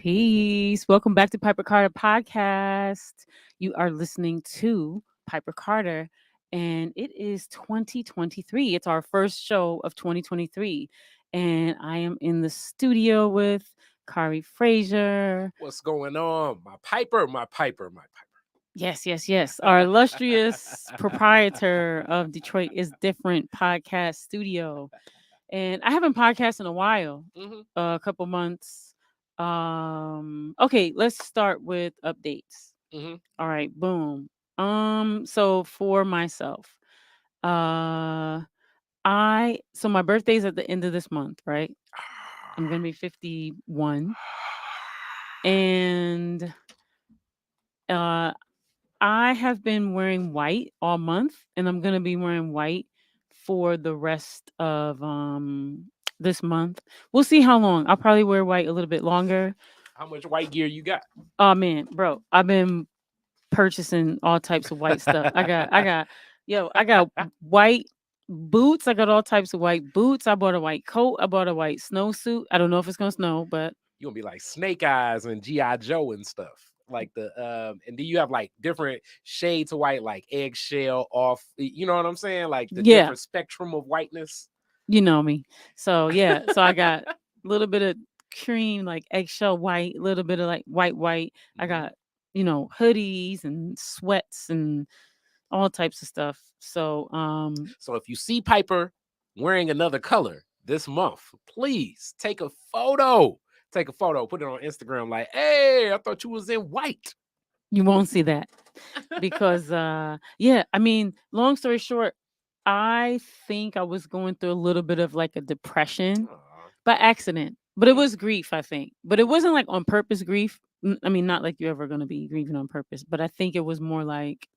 Peace. Welcome back to Piper Carter Podcast. You are listening to Piper Carter, and it is 2023. It's our first show of 2023. And I am in the studio with Kari Frazier. What's going on? My Piper. Yes. Our illustrious proprietor of Detroit is Different Podcast Studio. And I haven't podcasted in a while, hmm a couple months. Okay, let's start with updates. hmm All right, boom. So for myself, uh so my birthday's at the end of this month, right? I'm gonna be 51. And uh I have been wearing white all month, and I'm gonna be wearing white for the rest of this month. We'll see how long. I'll probably wear white a little bit longer. How much white gear you got? Oh man, bro, I've been purchasing all types of white stuff. I got white boots. I got all types of white boots. I bought a white coat. I bought a white snowsuit. I don't know if it's gonna snow, but You gonna be like Snake Eyes and G.I. Joe and stuff. Like and then you have like different shades of white, like eggshell off. You know what I'm saying? Like the yeah, different spectrum of whiteness. you know me. So yeah, so I got a little bit of cream, like eggshell white, a little bit of like white. I Mhm. got, hoodies and sweats and all types of stuff. So So if you see Piper wearing another color this month, please take a photo. Take a photo, put it on Instagram. Like, hey, I thought you was in white. you won't see that because yeah, I mean, long story short, I think I was going through a little bit of like a depression Aw. by accident. But it was grief, I think. But it wasn't like on purpose grief. I mean, not like you're ever going to be grieving on purpose, but I think it was more like,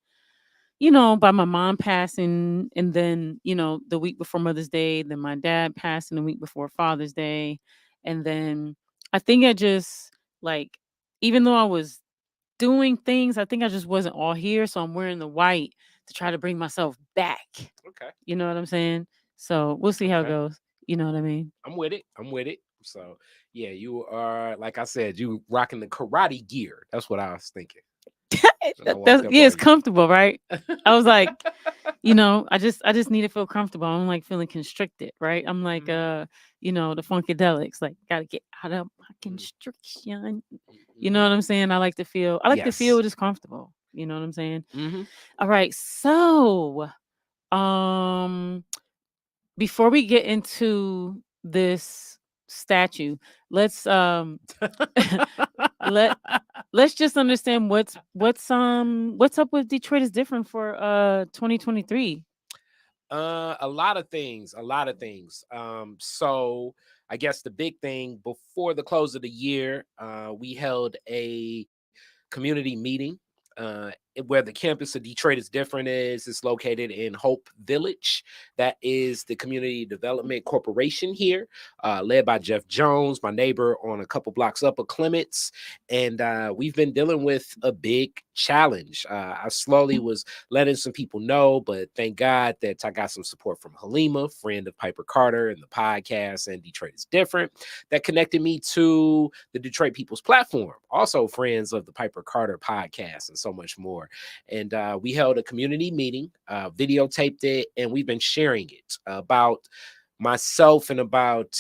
by my mom passing, and then, the week before Mother's Day, then my dad passing the week before Father's Day. And then I think I just like, even though I was doing things, I think I just wasn't all here. So I'm wearing the white to try to bring myself back. Okay. You know what I'm saying? So we'll see how it Okay. goes. You know what I mean? I'm with it. I'm with it. So yeah, you are like I said, you rocking the karate gear. That's what I was thinking when I walked up Yeah, it's on you. comfortable, right? I was like, I just need to feel comfortable. I'm like feeling constricted, right? I'm like Mhm, the funkadelics, like gotta get out of my mhm, constriction. You know mhm. what I'm saying? I like to feel Yes. just comfortable. You know what I'm saying? hmm All right. So um before we get into this statue, let's let let's just understand what's up with Detroit is different for 2023. A lot of things, a lot of things. So I guess the big thing before the close of the year, we held a community meeting where the campus of Detroit is different is. It's located in Hope Village. That is the community development corporation here, led by Jeff Jones, my neighbor on a couple blocks up of Clements. And we've been dealing with a big challenge. I slowly was letting some people know, but thank God that I got some support from Halima, friend of Piper Carter and the podcast, and Detroit is Different, that connected me to the Detroit People's Platform, also friends of the Piper Carter podcast, and so much more. And we held a community meeting, videotaped it, and we've been sharing it. About myself and about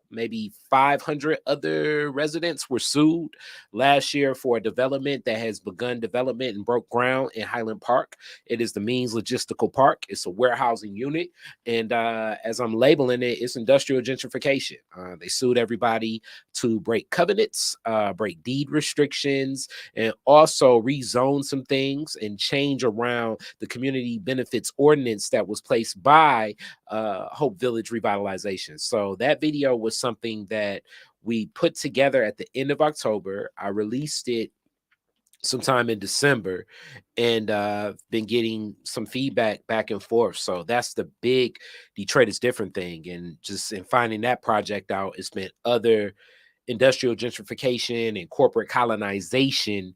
maybe 500 other residents were sued last year for a development that has begun development and broke ground in Highland Park. It is the Means Logistical Park. It's a warehousing unit. And as I'm labeling it, it's industrial gentrification. They sued everybody to break covenants, break deed restrictions, and also rezone some things and change around the community benefits ordinance that was placed by Hope Village Revitalization. So that video was something that we put together at the end of October. I released it sometime in December, and been getting some feedback back and forth. So that's the big Detroit is Different thing. And just in finding that project out, it's been other industrial gentrification and corporate colonization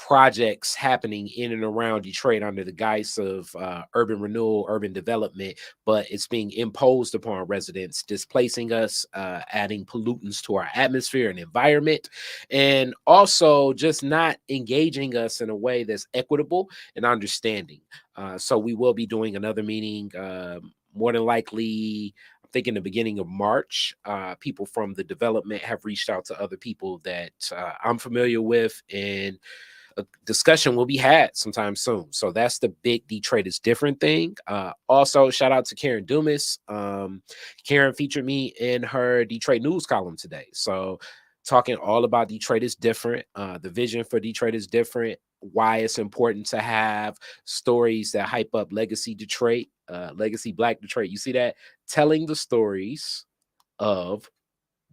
projects happening in and around Detroit under the guise of urban renewal, urban development, but it's being imposed upon residents, displacing us, adding pollutants to our atmosphere and environment, and also just not engaging us in a way that's equitable and understanding. So we will be doing another meeting, more than likely. I think in the beginning of March. People from the development have reached out to other people that I'm familiar with, and a discussion will be had sometime soon. So that's the big Detroit is different thing. Also, shout out to Karen Dumas. Karen featured me in her Detroit news column today. So talking all about Detroit is different. The vision for Detroit is different. Why it's important to have stories that hype up legacy Detroit, legacy Black Detroit. You see that? Telling the stories of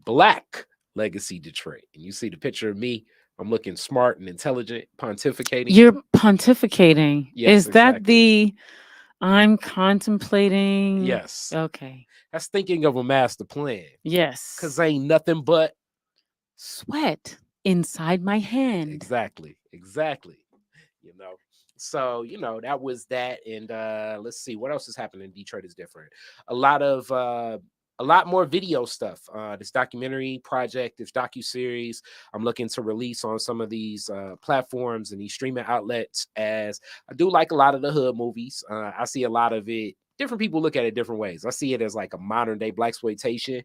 Black legacy Detroit. And you see the picture of me. I'm looking smart and intelligent, pontificating. You're pontificating. Yes, Is that exactly. the I'm contemplating? Yes. Okay. That's thinking of a master plan. Yes. Cause ain't nothing but Sweat inside my hand. exactly. You know. So, that was that. And let's see what else is happening in Detroit is different. A lot more video stuff. This documentary project, this docu-series, I'm looking to release on some of these platforms and these streaming outlets, as I do like a lot of the hood movies. I see a lot of it. Different people look at it different ways. I see it as like a modern day blaxploitation.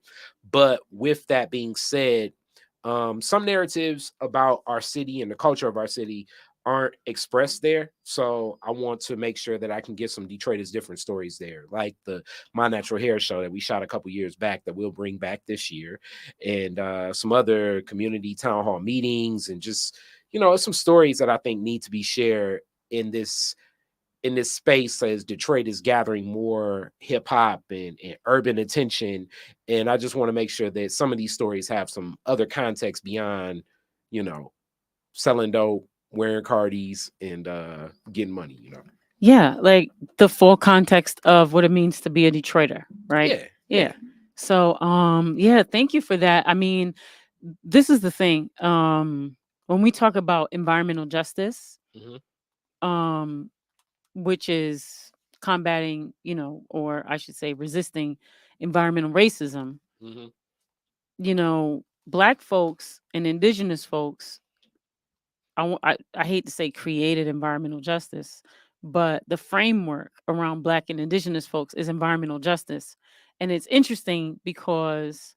But with that being said, some narratives about our city and the culture of our city aren't expressed there. So I want to make sure that I can get some Detroiters different stories there, like the My Natural Hair show that we shot a couple years back that we'll bring back this year, and some other community town hall meetings, and just some stories that I think need to be shared in this space as Detroit is gathering more hip hop and urban attention. And I just want to make sure that some of these stories have some other context beyond, you know, selling dope, wearing Cardis, and getting money. Yeah, like the full context of what it means to be a Detroiter, right? Yeah. Yeah. So, yeah, thank you for that. I mean, this is the thing. When we talk about environmental justice, Hmm. um, which is combating, or I should say resisting environmental racism, Hmm. Black folks and indigenous folks, I hate to say created environmental justice, but the framework around Black and indigenous folks is environmental justice. And it's interesting because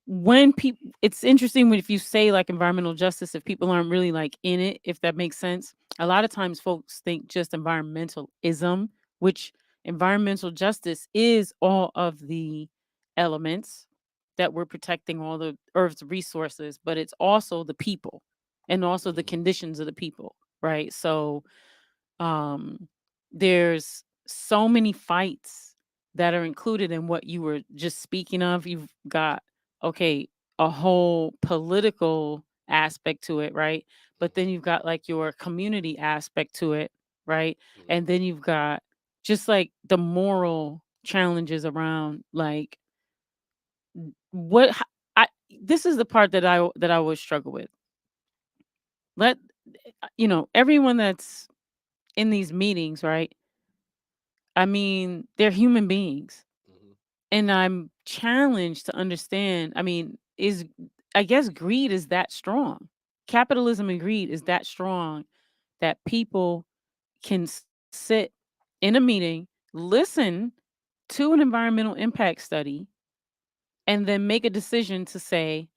when people, it's interesting when if you say like environmental justice, if people aren't really like in it, if that makes sense. A lot of times folks think just environmentalism, which environmental justice is all of the elements that we're protecting all the earth's resources, but it's also the people and also the Hmm. conditions of the people, right? So um there's so many fights that are included in what you were just speaking of. You've got, okay, a whole political aspect to it, right? But then you've got like your community aspect to it, right? And then you've got just like the moral challenges around like what I this is the part that I would struggle with. Let everyone that's in these meetings, right? I mean, they're human beings. Hmm. And I'm challenged to understand. I mean, I guess greed is that strong. Capitalism and greed is that strong that people can sit in a meeting, listen to an environmental impact study, and then make a decision to say,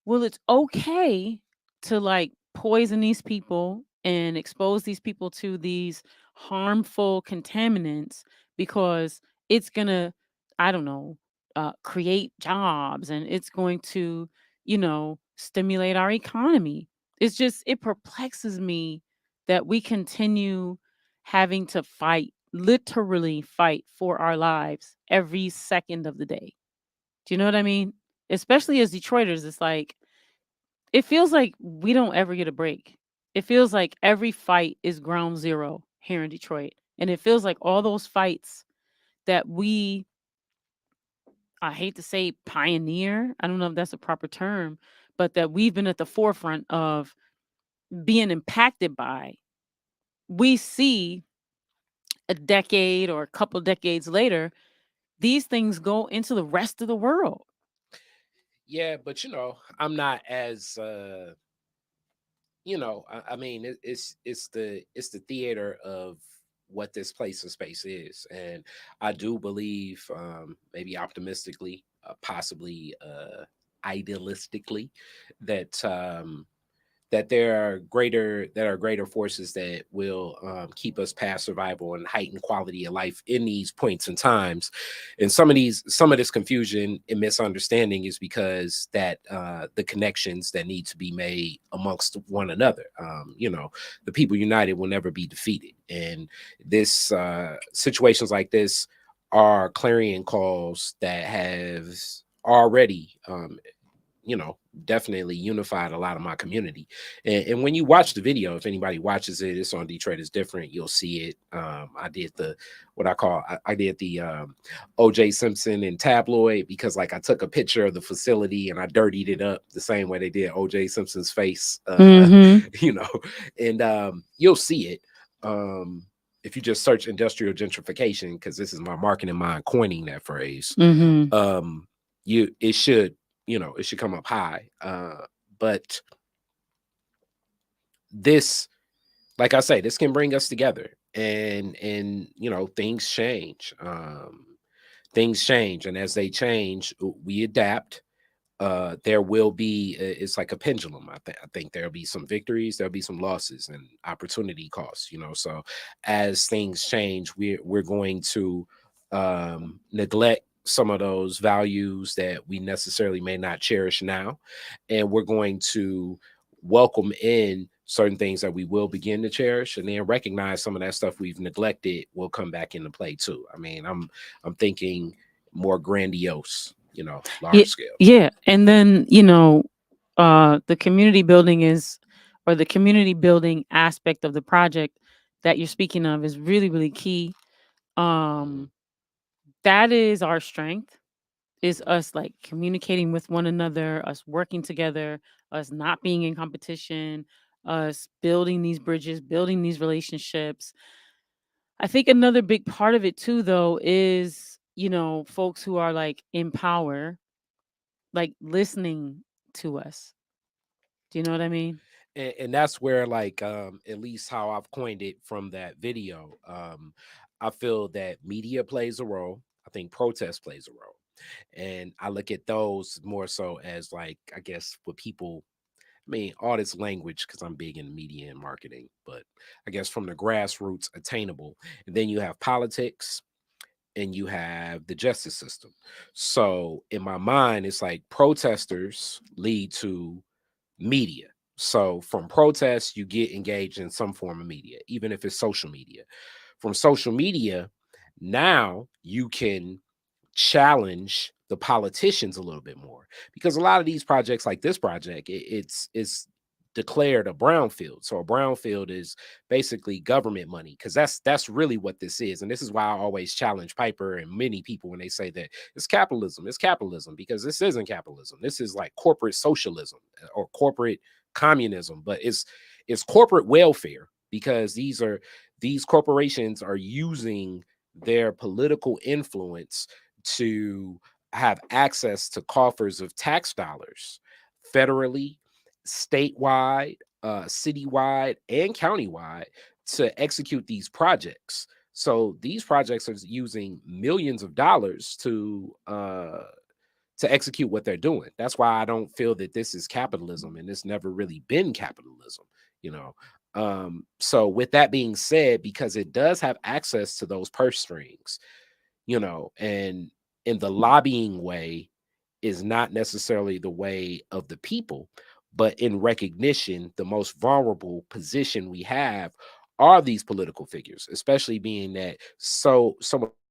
well, it's okay to like poison these people and expose these people to these harmful contaminants because it's gonna, I don't know, create jobs and it's going to, stimulate our economy. It's just, it perplexes me that we continue having to fight, literally fight for our lives every second of the day. Do you know what I mean? Especially as Detroiters, it's like it feels like we don't ever get a break. It feels like every fight is ground zero here in Detroit. And it feels like all those fights that we, I hate to say pioneer, I don't know if that's a proper term, but that we've been at the forefront of being impacted by, we see a decade or a couple decades later, these things go into the rest of the world. Yeah, but I'm not as I mean, it's the theater of what this place and space is, and I do believe, maybe optimistically, possibly idealistically, that there are greater forces that will, keep us past survival and heighten quality of life in these points and times. And some of this confusion and misunderstanding is because that the connections that need to be made amongst one another. The people united will never be defeated, and this situations like this are clarion calls that have already, definitely unified a lot of my community. And when you watch the video, if anybody watches it, it's on Detroit is Different. You'll see it. I did the what I call I did the OJ Simpson and tabloid, because like I took a picture of the facility and I dirtied it up the same way they did OJ Simpson's face. Mm-hmm. You know, and you'll see it. If you just search industrial gentrification, because this is my marketing mind coining that phrase, Mm-hmm. um, it should come up high. But this, like I say, this can bring us together, and things change. Things change, and as they change, we adapt. There will be, it's like a pendulum. I think there'll be some victories, there'll be some losses and opportunity costs. So as things change, we're going to neglect some of those values that we necessarily may not cherish now, and we're going to welcome in certain things that we will begin to cherish, and then recognize some of that stuff we've neglected will come back into play too. I mean, I'm thinking more grandiose, Yeah, large scale. yeah. And then, the community building is, or the community building aspect of the project that you're speaking of is really, really key. Mhm. Um, that is our strength, is us like communicating with one another, us working together, us not being in competition, us building these bridges, building these relationships. I think another big part of it too, though, is, folks who are like in power, like listening to us. Do you know what I mean? And that's where, like, at least how I've coined it from that video, I feel that media plays a role. I think protest plays a role, and I look at those more so as, like, I guess what people, I mean, all this language, because I'm big in media and marketing, but I guess from the grassroots attainable. And then you have politics and you have the justice system. So in my mind, it's like protesters lead to media. So from protests, you get engaged in some form of media, even if it's social media. From social media, now you can challenge the politicians a little bit more, because a lot of these projects, like this project, it's declared a brownfield. So a brownfield is basically government money, because that's really what this is. And this is why I always challenge Piper and many people when they say that it's capitalism, because this isn't capitalism. This is like corporate socialism, or corporate communism, but it's corporate welfare, because these corporations are using their political influence to have access to coffers of tax dollars federally, statewide, citywide, and countywide, to execute these projects. So these projects are using millions of dollars to execute what they're doing. That's why I don't feel that this is capitalism, and it's never really been capitalism, you know. So with that being said, because it does have access to those purse strings, and in the lobbying way is not necessarily the way of the people, but in recognition, the most vulnerable position we have are these political figures, especially being that so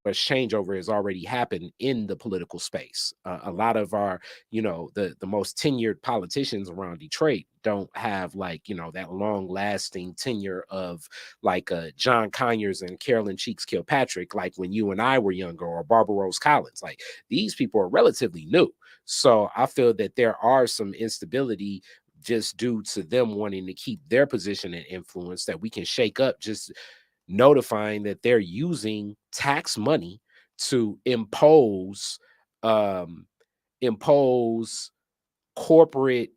much changeover has already happened in the political space. A lot of our, the most tenured politicians around Detroit don't have, like, that long lasting tenure of, like, John Conyers and Carolyn Cheeks Kilpatrick, like when you and I were younger, or Barbara Rose Collins. Like, these people are relatively new. So I feel that there are some instability just due to them wanting to keep their position and influence, that we can shake up, just notifying that they're using tax money to um impose corporate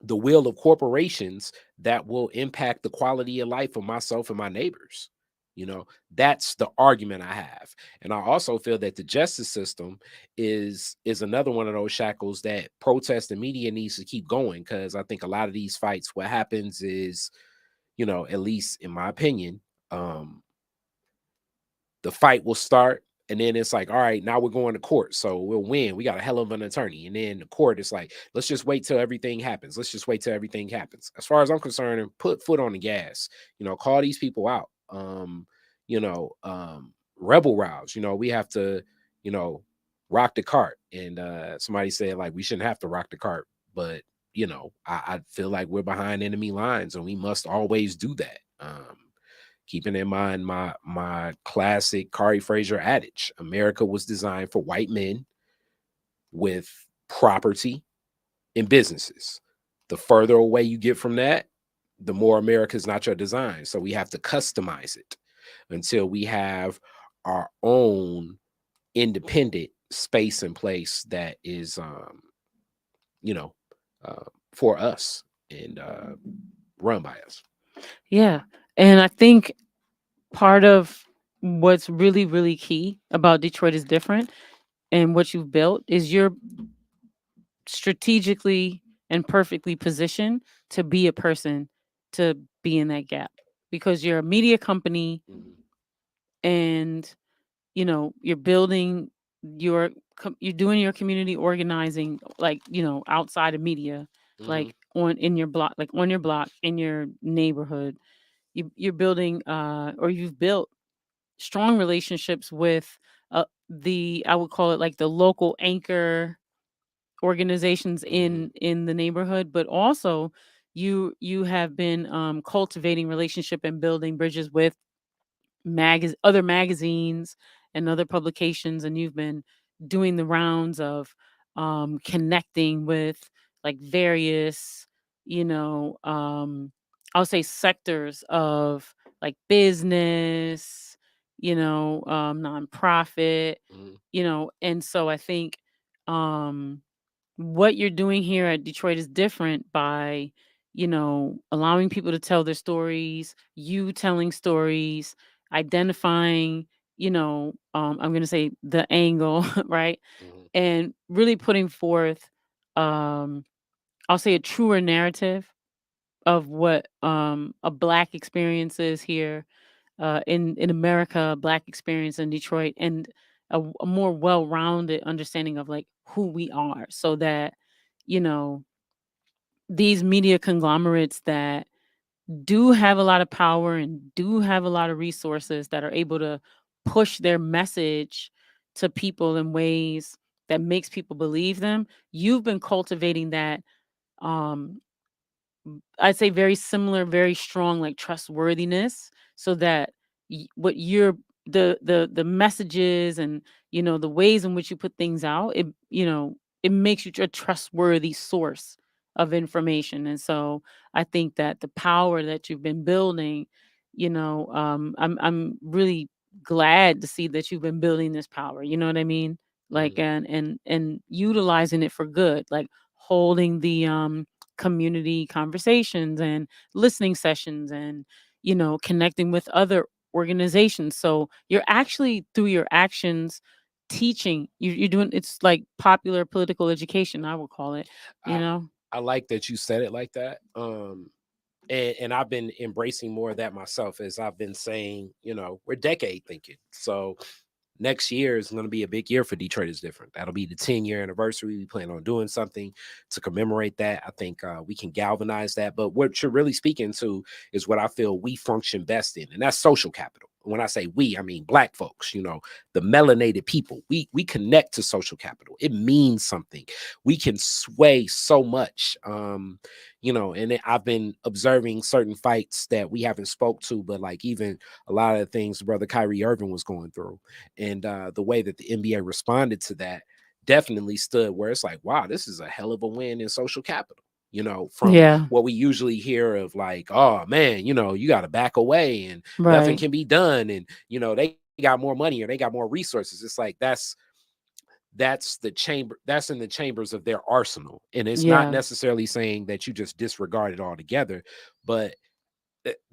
the will of corporations that will impact the quality of life of myself and my neighbors. That's the argument I have. And I also feel that the justice system is another one of those shackles that protest and media needs to keep going, because I think a lot of these fights, what happens is, at least in my opinion, um the fight will start, and then it's like, all right, now we're going to court, so we'll win, we got a hell of an attorney, and then the court is like, let's just wait till everything happens, as far as I'm concerned, and put foot on the gas, call these people out, you know rebel rouse, we have to, you know rock the cart. And somebody said, like, we shouldn't have to rock the cart, but I feel like we're behind enemy lines, and we must always do that. Keeping in mind my classic Kari Fraser adage: America was designed for white men with property and businesses. The further away you get from that, the more America is not your design. So we have to customize it until we have our own independent space and place that is, you know, for us, and run by us. Yeah. And I think part of what's really, really key about Detroit is different, and what you've built is you're strategically and perfectly positioned to be a person to be in that gap, because you're a media company, Mhm. and you're building your you're doing your community organizing, like, outside of media, Mhm. like on in your block, like on your block, in your neighborhood. You're building, or you've built strong relationships with, the I would call it like the local anchor organizations Mhm. in the neighborhood, but also you have been, cultivating relationship and building bridges with other magazines and other publications, and you've been doing the rounds of, connecting with, like, various, I'll say sectors of, like, business, nonprofit, Mhm. and so I think, um what you're doing here at Detroit is different by, allowing people to tell their stories, you telling stories, identifying, I'm going to say the angle, right? Mhm. And really putting forth, um, I'll say, a truer narrative of what, a Black experience is here, in America, Black experience in Detroit, and a more well-rounded understanding of, like, who we are, so that, you know these media conglomerates that do have a lot of power and do have a lot of resources, that are able to push their message to people in ways that makes people believe them. You've been cultivating that, um I'd say, very similar, very strong, like, trustworthiness, so that what you're the messages, and the ways in which you put things out, it makes you a trustworthy source of information. And so I think that the power that you've been building, I'm really glad to see that you've been building this power. You know what I mean? Like, Mhm. and utilizing it for good, like holding the, community conversations and listening sessions, and connecting with other organizations. So you're actually, through your actions, teaching. You're doing, it's like popular political education, I would call it, you I know I like that you said it like that. And I've been embracing more of that myself, as I've been saying, we're decade thinking. So next year is going to be a big year for Detroit is different. That'll be the 10-year anniversary. We plan on doing something to commemorate that. I think we can galvanize that. But what you're really speaking to is what I feel we function best in, and that's social capital. When I say we, I mean Black folks, the melanated people. We connect to social capital. It means something. We can sway so much. I've been observing certain fights that we haven't spoke to, but like even a lot of the things Brother Kyrie Irving was going through, and the way that the NBA responded to that definitely stood where it's like, wow, this is a hell of a win in social capital. from Yeah. what we usually hear of, like, oh man, you got to back away and nothing Right. can be done. And, they got more money or they got more resources. It's like, that's the chamber, that's in the chambers of their arsenal. And it's not Yeah. necessarily saying that you just disregard it altogether, but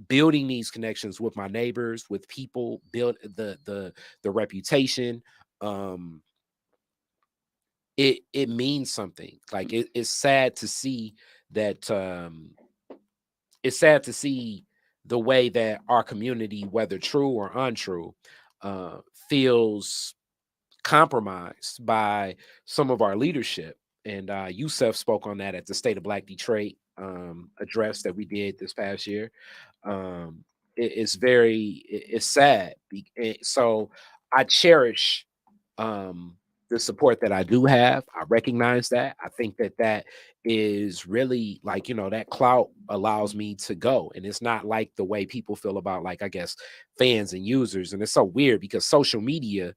building these connections with my neighbors, with people, build the reputation. um it means something. Like, it's sad to see that, it's sad to see the way that our community, whether true or untrue, uh feels compromised by some of our leadership. And Yusef spoke on that at the State of Black Detroit address that we did this past year. It's sad. So I cherish um, the support that I do have. I recognize that. I think that that is really, like, that clout allows me to go. And it's not like the way people feel about, like, I guess, fans and users. And it's so weird because social media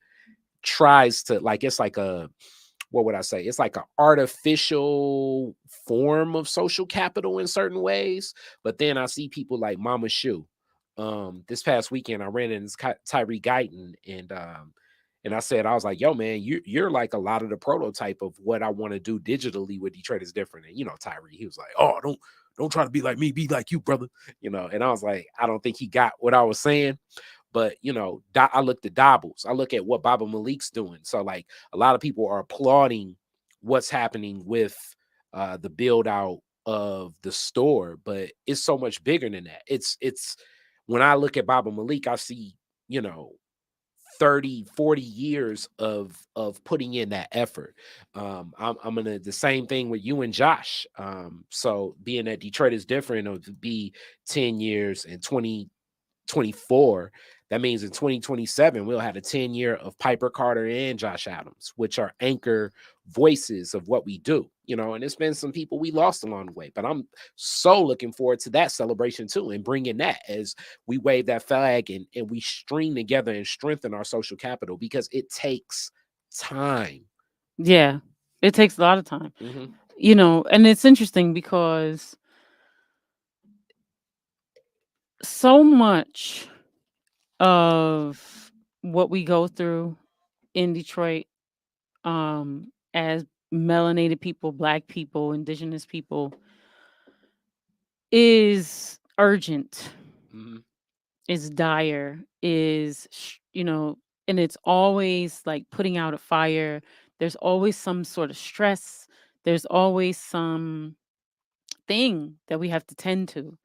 tries to, like, it's like a, what would I say? It's like an artificial form of social capital in certain ways. But then I see people like Mama Shu. This past weekend I ran into Tyree Guyton, and I was like, yo, man, you're like a lot of the prototype of what I want to do digitally with Detroit is different. And Tyree, he was like, oh, don't try to be like me, be like you, brother. And I was like, I don't think he got what I was saying. But I looked at Dobbles. I look at what Baba Malik's doing. So, like, a lot of people are applauding what's happening with the build out of the store, but it's so much bigger than that. It's when I look at Baba Malik, I see, you know, 30-40 years of putting in that effort. I'm gonna the same thing with you and Josh. So being that Detroit is different, it'll be 10 years and 2024. That means in 2027 we'll have a 10-year of Piper Carter and Josh Adams, which are anchor voices of what we do. And it's been some people we lost along the way, but I'm so looking forward to that celebration too, and bringing that as we wave that flag, and we string together and strengthen our social capital, because it takes time. Yeah. It takes a lot of time. Mhm. And it's interesting because so much of what we go through in Detroit, as melanated people, black people, indigenous people, is urgent, Mhm. is dire, and it's always like putting out a fire. There's always some sort of stress. There's always some thing that we have to tend to.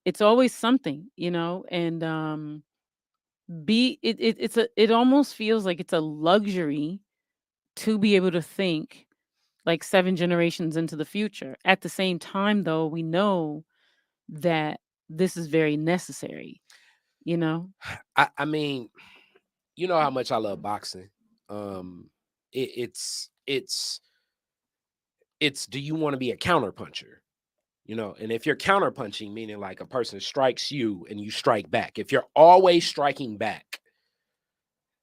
It's always something, and it almost feels like it's a luxury to be able to think like 7 generations into the future. At the same time, though, we know that this is very necessary, you know? I mean, you know how much I love boxing. It, it's do you want to be a counterpuncher? And if you're counterpunching, meaning like a person strikes you and you strike back, if you're always striking back,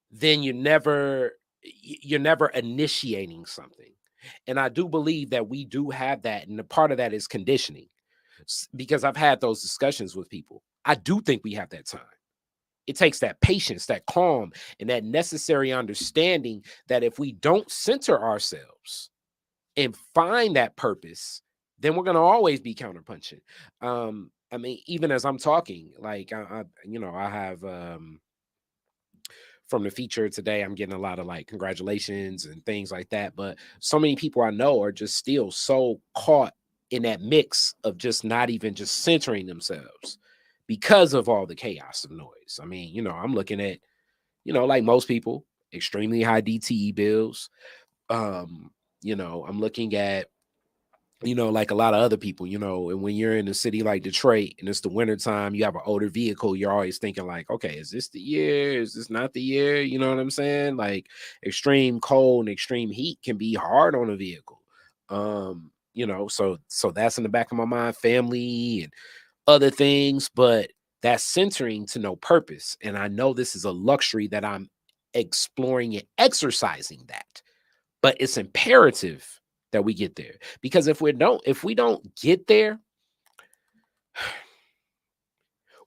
then you're never initiating something. And I do believe that we do have that, and a part of that is conditioning. Because I've had those discussions with people. I do think we have that time. It takes that patience, that calm, and that necessary understanding that if we don't center ourselves and find that purpose, then we're going to always be counterpunching. I mean, even as I'm talking, like, I have, from the feature today, I'm getting a lot of like congratulations and things like that. But so many people I know are just still so caught in that mix of just not even just centering themselves because of all the chaos of noise. I mean, I'm looking at, like most people, extremely high DTE bills. Um, I'm looking at, like a lot of other people, and when you're in a city like Detroit and it's the wintertime, you have an older vehicle, you're always thinking like, okay, is this the year? Is this not the year? You know what I'm saying? Like, extreme cold and extreme heat can be hard on a vehicle. So that's in the back of my mind, family and other things, but that's centering to no purpose. And I know this is a luxury that I'm exploring and exercising that, but it's imperative that we get there. Because if we don't get there,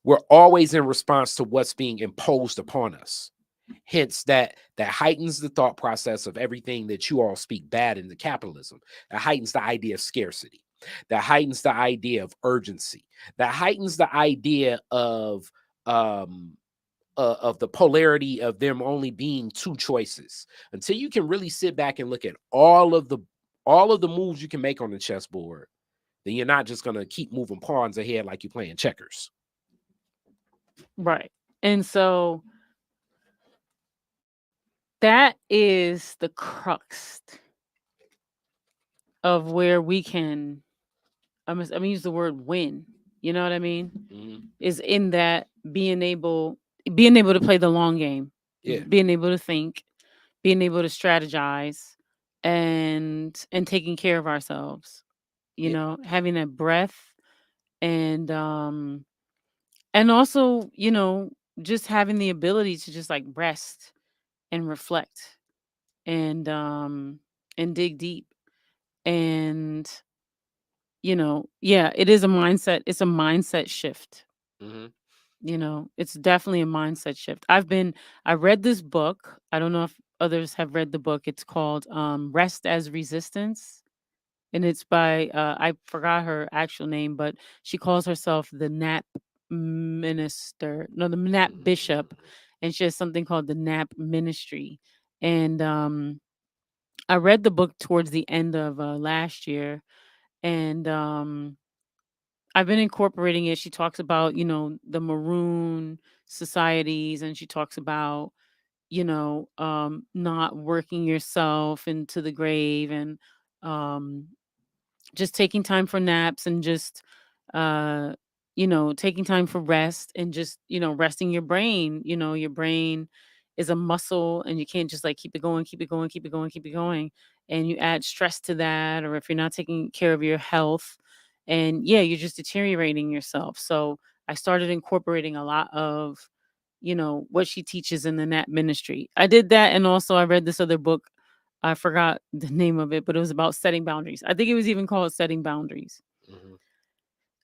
we're always in response to what's being imposed upon us. Hence, that heightens the thought process of everything that you all speak bad into capitalism. That heightens the idea of scarcity. That heightens the idea of urgency. That heightens the idea of the polarity of them only being two choices. Until you can really sit back and look at all of the moves you can make on the chessboard, then you're not just gonna keep moving pawns ahead like you're playing checkers. Right. And so that is the crux of where we can, I'm gonna use the word win. You know what I mean? Mhm. Is in that being able to play the long game, Yeah. being able to think, being able to strategize, and taking care of ourselves. You Yeah. know, having that breath, and also, just having the ability to just like rest and reflect, and dig deep, and yeah, it is a mindset. It's a mindset shift. Mhm. It's definitely a mindset shift. I read this book. I don't know if others have read the book. It's called Rest as Resistance. And it's by I forgot her actual name, but she calls herself the Nap Minister. No, the Nap Bishop, Mhm. and she has something called the Nap Ministry. And I read the book towards the end of last year, and I've been incorporating it. She talks about, the maroon societies, and she talks about, not working yourself into the grave, and um, just taking time for naps, and just, uh, taking time for rest, and just, resting your brain. Your brain is a muscle, and you can't just like keep it going, keep it going, keep it going, keep it going. And you add stress to that, or if you're not taking care of your health, and yeah, you're just deteriorating yourself. So I started incorporating a lot of, what she teaches in the Nat ministry. I did that, and also I read this other book. I forgot the name of it, but it was about setting boundaries. I think it was even called Setting Boundaries. Mhm.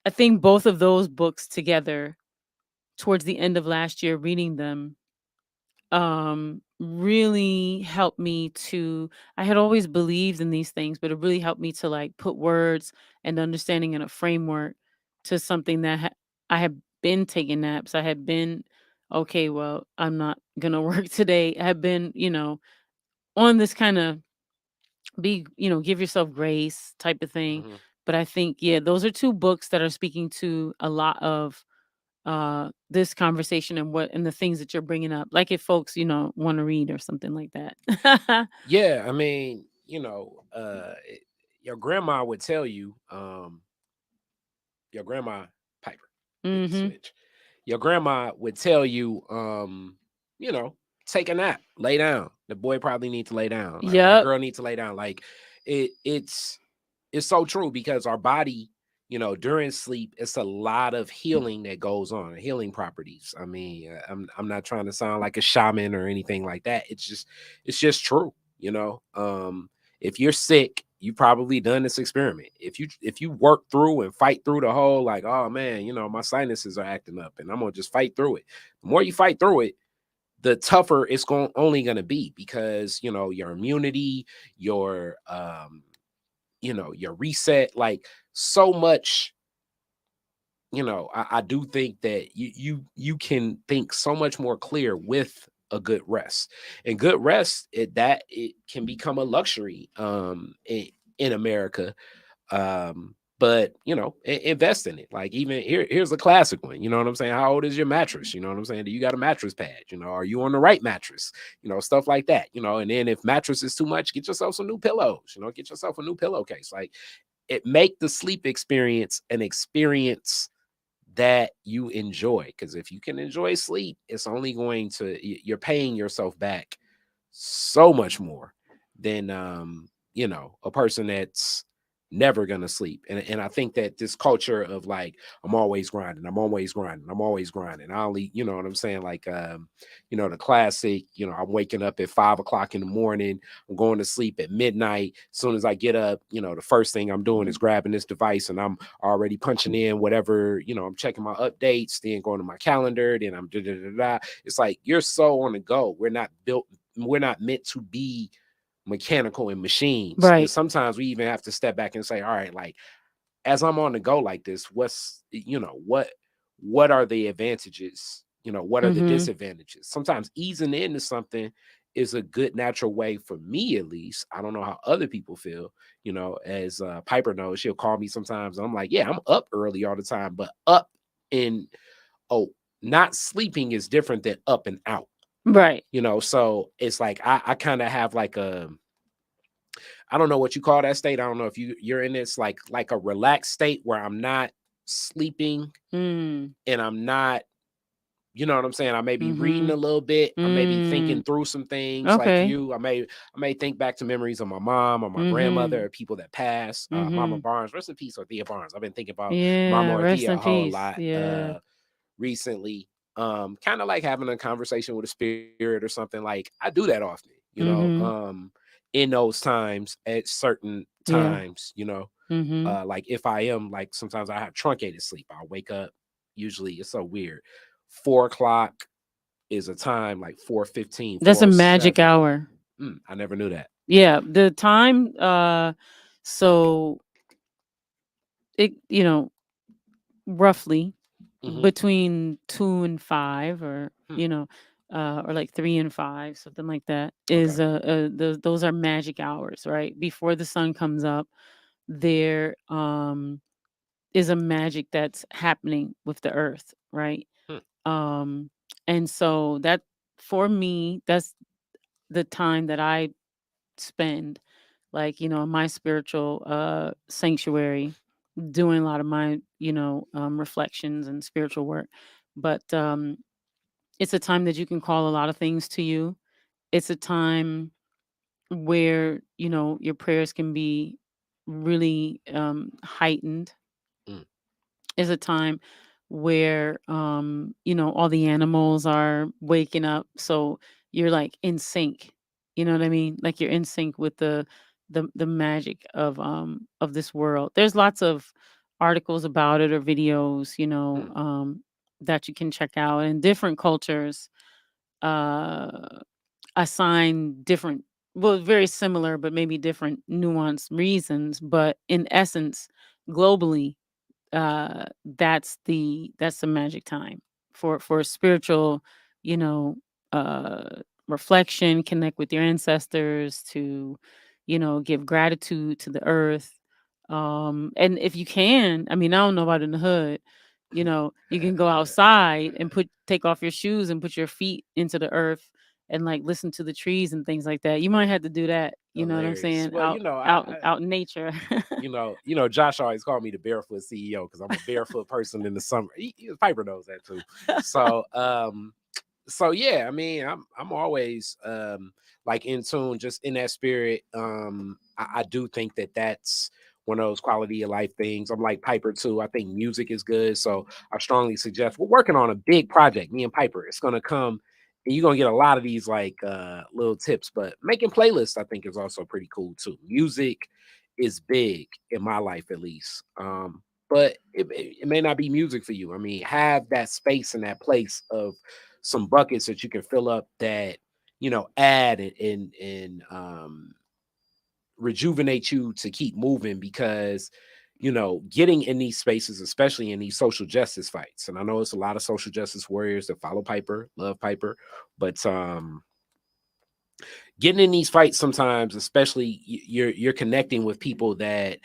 I think both of those books together, towards the end of last year, reading them, really helped me to, I had always believed in these things, but it really helped me to like put words and understanding in a framework to something that I had been taking naps. I had been, okay, well, I'm not gonna work today. I had been, on this kind of give yourself grace type of thing. Mhm. But I think, yeah, those are two books that are speaking to a lot of this conversation, and the things that you're bringing up, like if folks want to read or something like that. Yeah, I mean, your grandma would tell you, your grandma Piper, hit the Mhm. switch. Your grandma would tell you, you know, take a nap, lay down. The boy probably need to lay down. That Yep. girl needs to lay down. Like it's so true because our body, during sleep, it's a lot of healing that goes on, healing properties. I mean, I'm not trying to sound like a shaman or anything like that. It's just true. If you're sick, you probably done this experiment. If you work through and fight through the whole like, oh man, my sinuses are acting up, and I'm gonna just fight through it. The more you fight through it, the tougher it's only gonna be because your immunity, your reset, like so much. I do think that you can think so much more clear with a good rest. And good rest, it can become a luxury in America. But invest in it. Like even here's a classic one. You know what I'm saying? How old is your mattress? You know what I'm saying? Do you got a mattress pad? Are you on the right mattress? Stuff like that. And then if mattress is too much, get yourself some new pillows. Get yourself a new pillowcase. Like it make the sleep experience an experience that you enjoy. Because if you can enjoy sleep, it's only going to you're paying yourself back so much more than a person that's never gonna sleep. And I think that this culture of like, I'm always grinding, I'm always grinding, I'm always grinding. I only, you know what I'm saying? Like the classic, I'm waking up at 5 o'clock in the morning, I'm going to sleep at midnight. As soon as I get up, the first thing I'm doing is grabbing this device and I'm already punching in whatever, I'm checking my updates, then going to my calendar, then I'm da da da da. It's like you're so on the go. We're not meant to be mechanical and machines. And Right. sometimes we even have to step back and say, all right, like as I'm on the go like this, what are the advantages? What are the Mhm. disadvantages? Sometimes easing into something is a good natural way, for me at least. I don't know how other people feel. As Piper knows, she'll call me sometimes. I'm like, yeah, I'm up early all the time, but up in oh, not sleeping is different than up and out. Right. So it's like I kind of have like I don't know what you call that state. I don't know if you're in this like a relaxed state where I'm not sleeping Mm. and I'm not, you know what I'm saying? I may be reading a Mhm. little bit. I may be thinking Mm. through some things like Okay. you. I may think back to memories of my mom or my grandmother Mhm. or people that passed. Mama Mhm. Barnes, rest in peace, Orthea Barnes. I've been thinking about Yeah, Mama rest Orthea a in whole peace. lot Yeah. recently. Kind of like having a conversation with a spirit or something. Like I do that often, Mhm. in those times at certain Yeah. times, Mhm. like if I am like sometimes I have truncated sleep. I'll wake up. Usually it's so weird. 4 o'clock is a time like 4:15, That's a magic 4:07. hour. I never knew that. Yeah, the time so it roughly Hmm. between 2 and 5, or Hmm. or like 3 and 5, something like that, Okay. is those are magic hours, right? Before the sun comes up, there is a magic that's happening with the earth, right? Hmm. Um and so that, for me, that's the time that I spend, like, in my spiritual sanctuary, doing a lot of my reflections and spiritual work. But it's a time that you can call a lot of things to you. It's a time where your prayers can be really heightened. Mm. It's a time where all the animals are waking up, so you're like in sync. You know what I mean? Like you're in sync with the magic of this world. There's lots of articles about it, or videos, Hmm. that you can check out. And different cultures uh assign different, well, very similar, but maybe different nuanced reasons. But in essence, globally, that's the magic time for spiritual, you know reflection, connect with your ancestors, to give gratitude to the earth. And if you can, I mean, I don't know about in the hood, you can go outside and take off your shoes and put your feet into the earth, and like listen to the trees and things like that. You might have to do that, you know what I'm Hilarious. saying, Well, out in nature. Josh always called me the barefoot CEO because I'm a barefoot person in the summer. Piper knows that too. So yeah, I mean, I'm always like in tune, just in that spirit. I do think that that's one of those quality of life things. I'm like Piper too. I think music is good, so I strongly suggest. We're working on a big project, me and Piper. It's gonna come, and you're gonna get a lot of these like little tips. But making playlists, I think, is also pretty cool too. Music is big in my life, at least. But it may not be music for you. I mean, have that space and that place of some buckets that you can fill up that add and rejuvenate you to keep moving, because getting in these spaces, especially in these social justice fights, and I know it's a lot of social justice warriors that follow Piper, love Piper, but getting in these fights sometimes, especially you're connecting with people that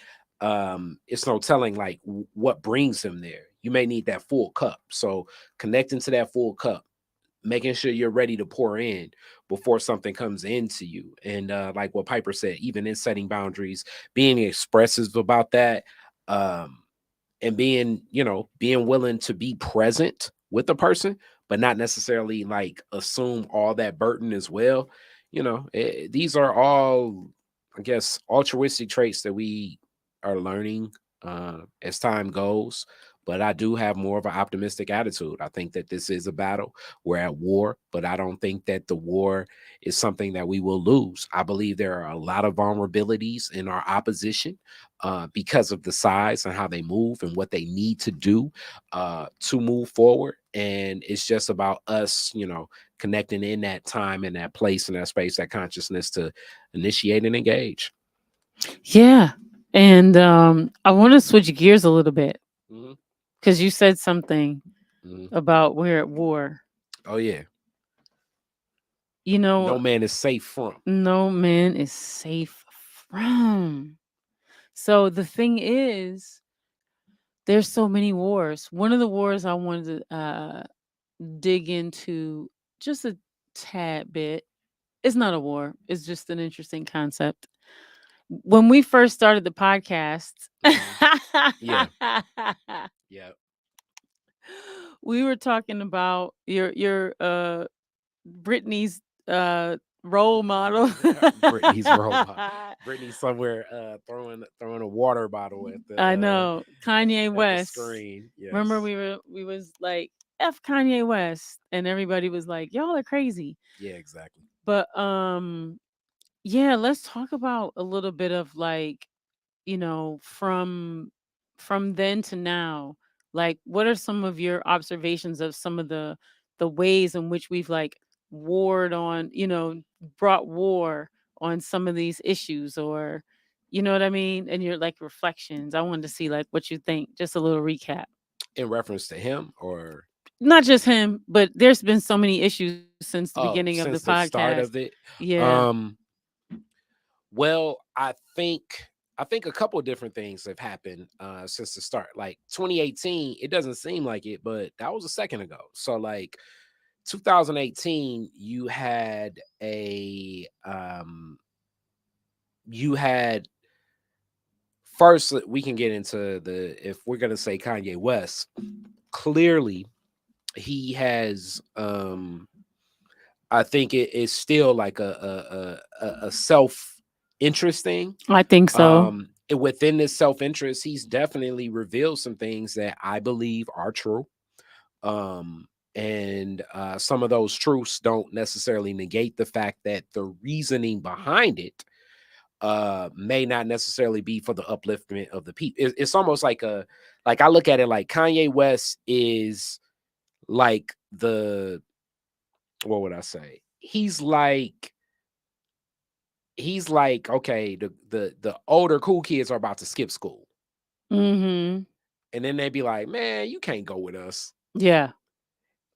it's no telling like what brings them there. You may need that full cup, so connecting to that full cup, making sure you're ready to pour in before something comes into you. And like what Piper said, even in setting boundaries, being expressive about that, um, and being willing to be present with the person, but not necessarily like assume all that burden as well. These are all, I guess, altruistic traits that we are learning as time goes. But I do have more of an optimistic attitude. I think that this is a battle. We're at war, but I don't think that the war is something that we will lose. I believe there are a lot of vulnerabilities in our opposition because of the size and how they move and what they need to do to move forward. And it's just about us, connecting in that time, in that place, in that space, that consciousness to initiate and engage. Yeah. And I want to switch gears a little bit Mhm, because you said something mhm. about we're at war. Oh yeah, You no know, man is safe from. no man is safe from. So the thing is, there's so many wars. One of the wars I wanted to dig into just a tad bit. It's not a war. It's just an interesting concept. When we first started the podcast, Mhm. Yeah, yeah. we were talking about your Brittany's role model. Brittany's robot. Brittany somewhere throwing a water bottle I know Kanye at the West. screen. Remember Yes. we was like F Kanye West, and everybody was like, y'all are crazy. Yeah, exactly. But yeah, let's talk about a little bit of like, from then to now, like what are some of your observations of some of the ways in which we've like warred on, brought war on some of these issues, or you know what I mean, and your like reflections. I wanted to see like what you think, just a little recap. In reference to him, or Not just him, but there's been so many issues since the oh, beginning of the since the start podcast. of it. Yeah. Um, well, I think a couple of different things have happened since the start. Like 2018, it doesn't seem like it, but that was a second ago. So like 2018, you had first, we can get into the, if we're gonna say Kanye West, clearly he has I think it is still like a self interest thing. I think so. And within this self interest, he's definitely revealed some things that I believe are true. Um, and some of those truths don't necessarily negate the fact that the reasoning behind it may not necessarily be for the upliftment of the people. It's almost like I look at it like Kanye West is like the, what would I say? He's like okay, the older cool kids are about to skip school, Mhm. and then they'd be like, man, you can't go with us. Yeah.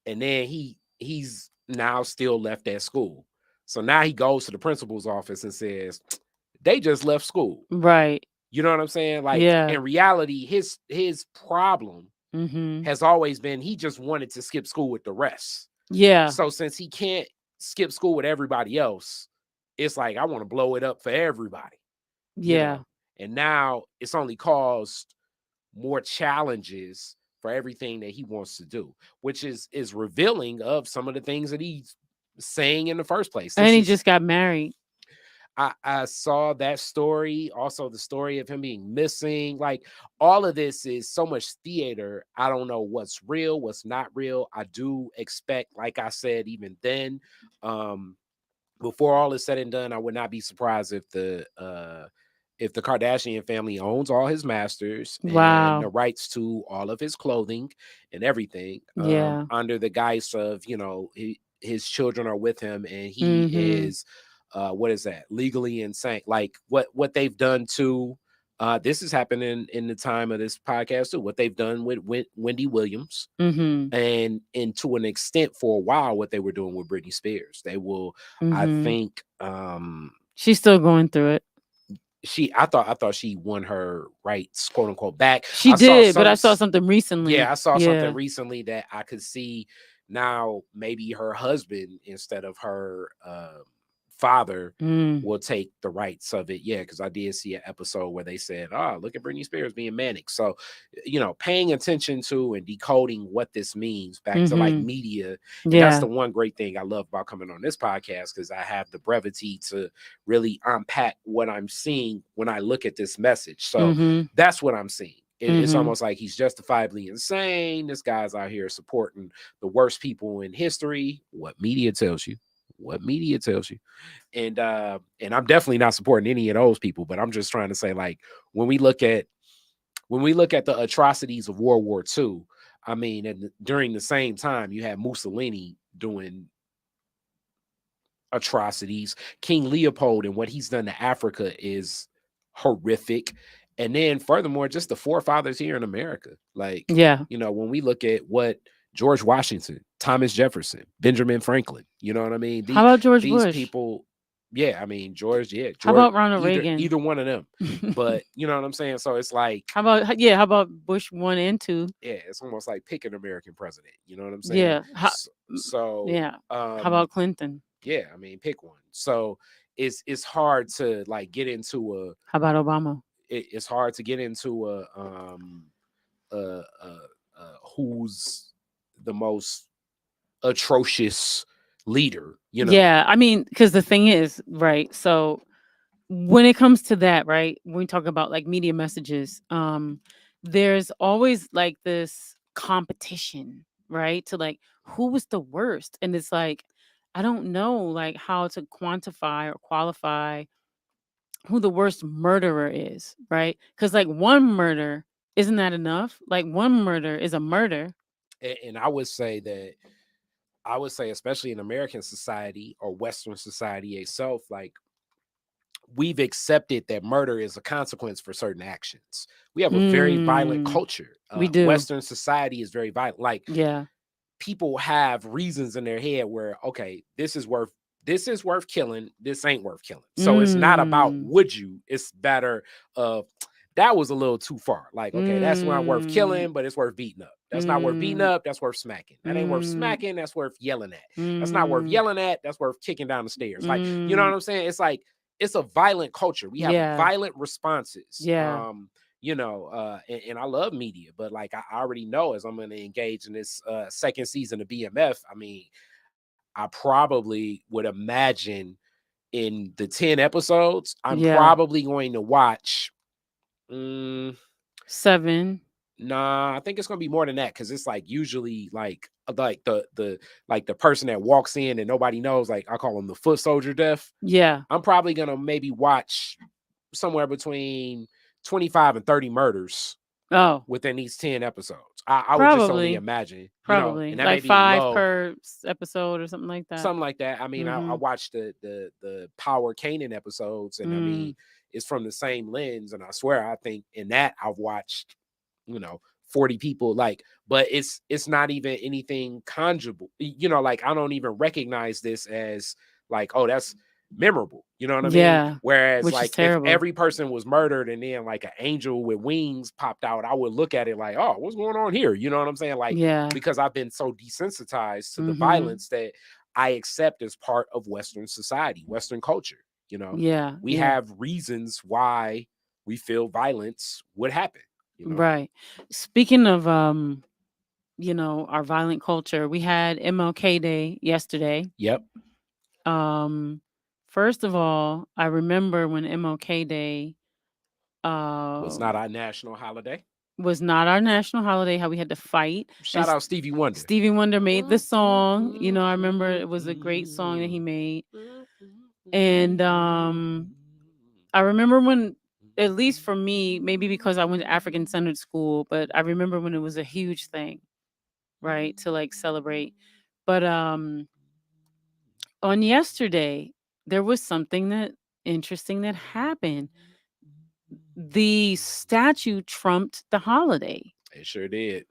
And then he's now still left at school, so now he goes to the principal's office and says they just left school. Right. You know what I'm saying? Like Yeah. in reality, his problem Mhm. has always been he just wanted to skip school with the rest. Yeah. So since he can't skip school with everybody else, it's like I want to blow it up for everybody, you Yeah. know. And now it's only caused more challenges for everything that he wants to do, which is revealing of some of the things that he's saying in the first place. And This he is, just got married. I saw that story, also the story of him being missing. Like all of this is so much theater. I don't know what's real, what's not real. I do expect, like I said, even then, um, before all is said and done, I would not be surprised if the Kardashian family owns all his masters and the Wow. rights to all of his clothing and everything, Yeah. under the guise of, his children are with him and he Mhm. is what is that, legally insane, like what they've done to this is happening in the time of this podcast too, what they've done with Wendy Williams, Mhm. and to an extent for a while what they were doing with Britney Spears. They will, I Mhm. think, She's still going through it. I thought she won her rights, quote unquote, back. She I saw did, but some, I saw something yeah, recently. I saw something Yeah. recently that I could see now maybe her husband, instead of her father Mm. will take the rights of it. Yeah, because I did see an episode where they said, "Oh, look at Britney Spears being manic." So, paying attention to and decoding what this means back to like Mhm. media, and that's the Yeah. one great thing I love about coming on this podcast because I have the brevity to really unpack what I'm seeing when I look at this message. So Mhm. that's what I'm seeing. It's Mhm. almost like he's justifiably insane. This guy's out here supporting the worst people in history. What media tells you. What media tells you. And I'm definitely not supporting any of those people, but I'm just trying to say, like, when we look at the atrocities of World War II, I mean, and during the same time, you had Mussolini doing atrocities. King Leopold and what he's done to Africa is horrific. And then furthermore, just the forefathers here in America. Like, Yeah. when we look at what George Washington, Thomas Jefferson, Benjamin Franklin, you know what I mean? How about George These Bush? people, yeah, I mean, George, How about Ronald Reagan? either one of them. But you know what I'm saying? So it's like, How about Bush 1 and 2? yeah, it's almost like pick an American president. You know what I'm saying? Yeah. M So, yeah. How about Clinton? yeah, I mean, pick one. So it's hard to like get into How about Obama? it's hard to get into uh, uh, who's the most atrocious leader. Yeah, I mean, because the thing is, right? So when it comes to that, right? When we talk about like media messages, there's always like this competition, right? To like who was the worst, and it's like I don't know like how to quantify or qualify who the worst murderer is, right? Because like one murder isn't that enough? Like one murder is a murder. And I would say, especially in American society or Western society itself, like we've accepted that murder is a consequence for certain actions. We have a very violent Mm, culture. we do. Western society is very violent. Like Yeah. people have reasons in their head where, okay, this is worth killing, this ain't worth killing. So it's not about Mm, would you, it's better of that was a little too far. Like, okay, that's not worth mm, killing, but it's worth beating up. That's not worth beating mm, up, that's worth smacking. That ain't worth mm, smacking, that's worth yelling at. That's not worth mm, yelling at, that's worth kicking down the stairs. Like, you know what mm. I'm saying? It's like it's a violent culture. We have Yeah. violent responses. Yeah. And I love media, but like I already know as I'm going to engage in this second season of BMF, I mean, I probably would imagine in the 10 episodes, I'm Yeah. probably going to watch. mm, 7. Nah, I think it's gonna be more than that because it's like usually like the person that walks in and nobody knows, like I call them the foot soldier death. Yeah. I'm probably gonna maybe watch somewhere between 25 and 30 murders Oh, within these 10 episodes. I would just only probably. imagine, Probably. and that may Like be 5 low, per episode or something like that. something like that. I mean, I Mhm. watched the Power Kanan episodes, and I mean, Mm. it's from the same lens. And I swear, I think in that I've watched, you know, 40 people, like, but it's not even anything conjugal, like I don't even recognize this as like, oh, that's memorable, you know what I mean? Yeah. Whereas Which is like if terrible. every person was murdered and then like an angel with wings popped out, I would look at it like, oh, what's going on here, you know what I'm saying? Like, Yeah. because I've been so desensitized to the Mhm. violence that I accept as part of Western society, Western culture. you know Yeah. we Yeah. have reasons why we feel violence would happen. Right. Speaking of our violent culture, we had MLK Day yesterday. Yep. Um First of all, I remember when MLK Day Was not um our national holiday. was not our national holiday, how we had to fight. And Shout out Stevie Wonder. Stevie Wonder made the song. I remember it was a great song that he made. And I remember when, at least for me, maybe because I went to African centered school, but I remember when it was a huge thing, right? To like celebrate. But on yesterday, there was something that interesting that happened. The statue trumped the holiday. It sure did.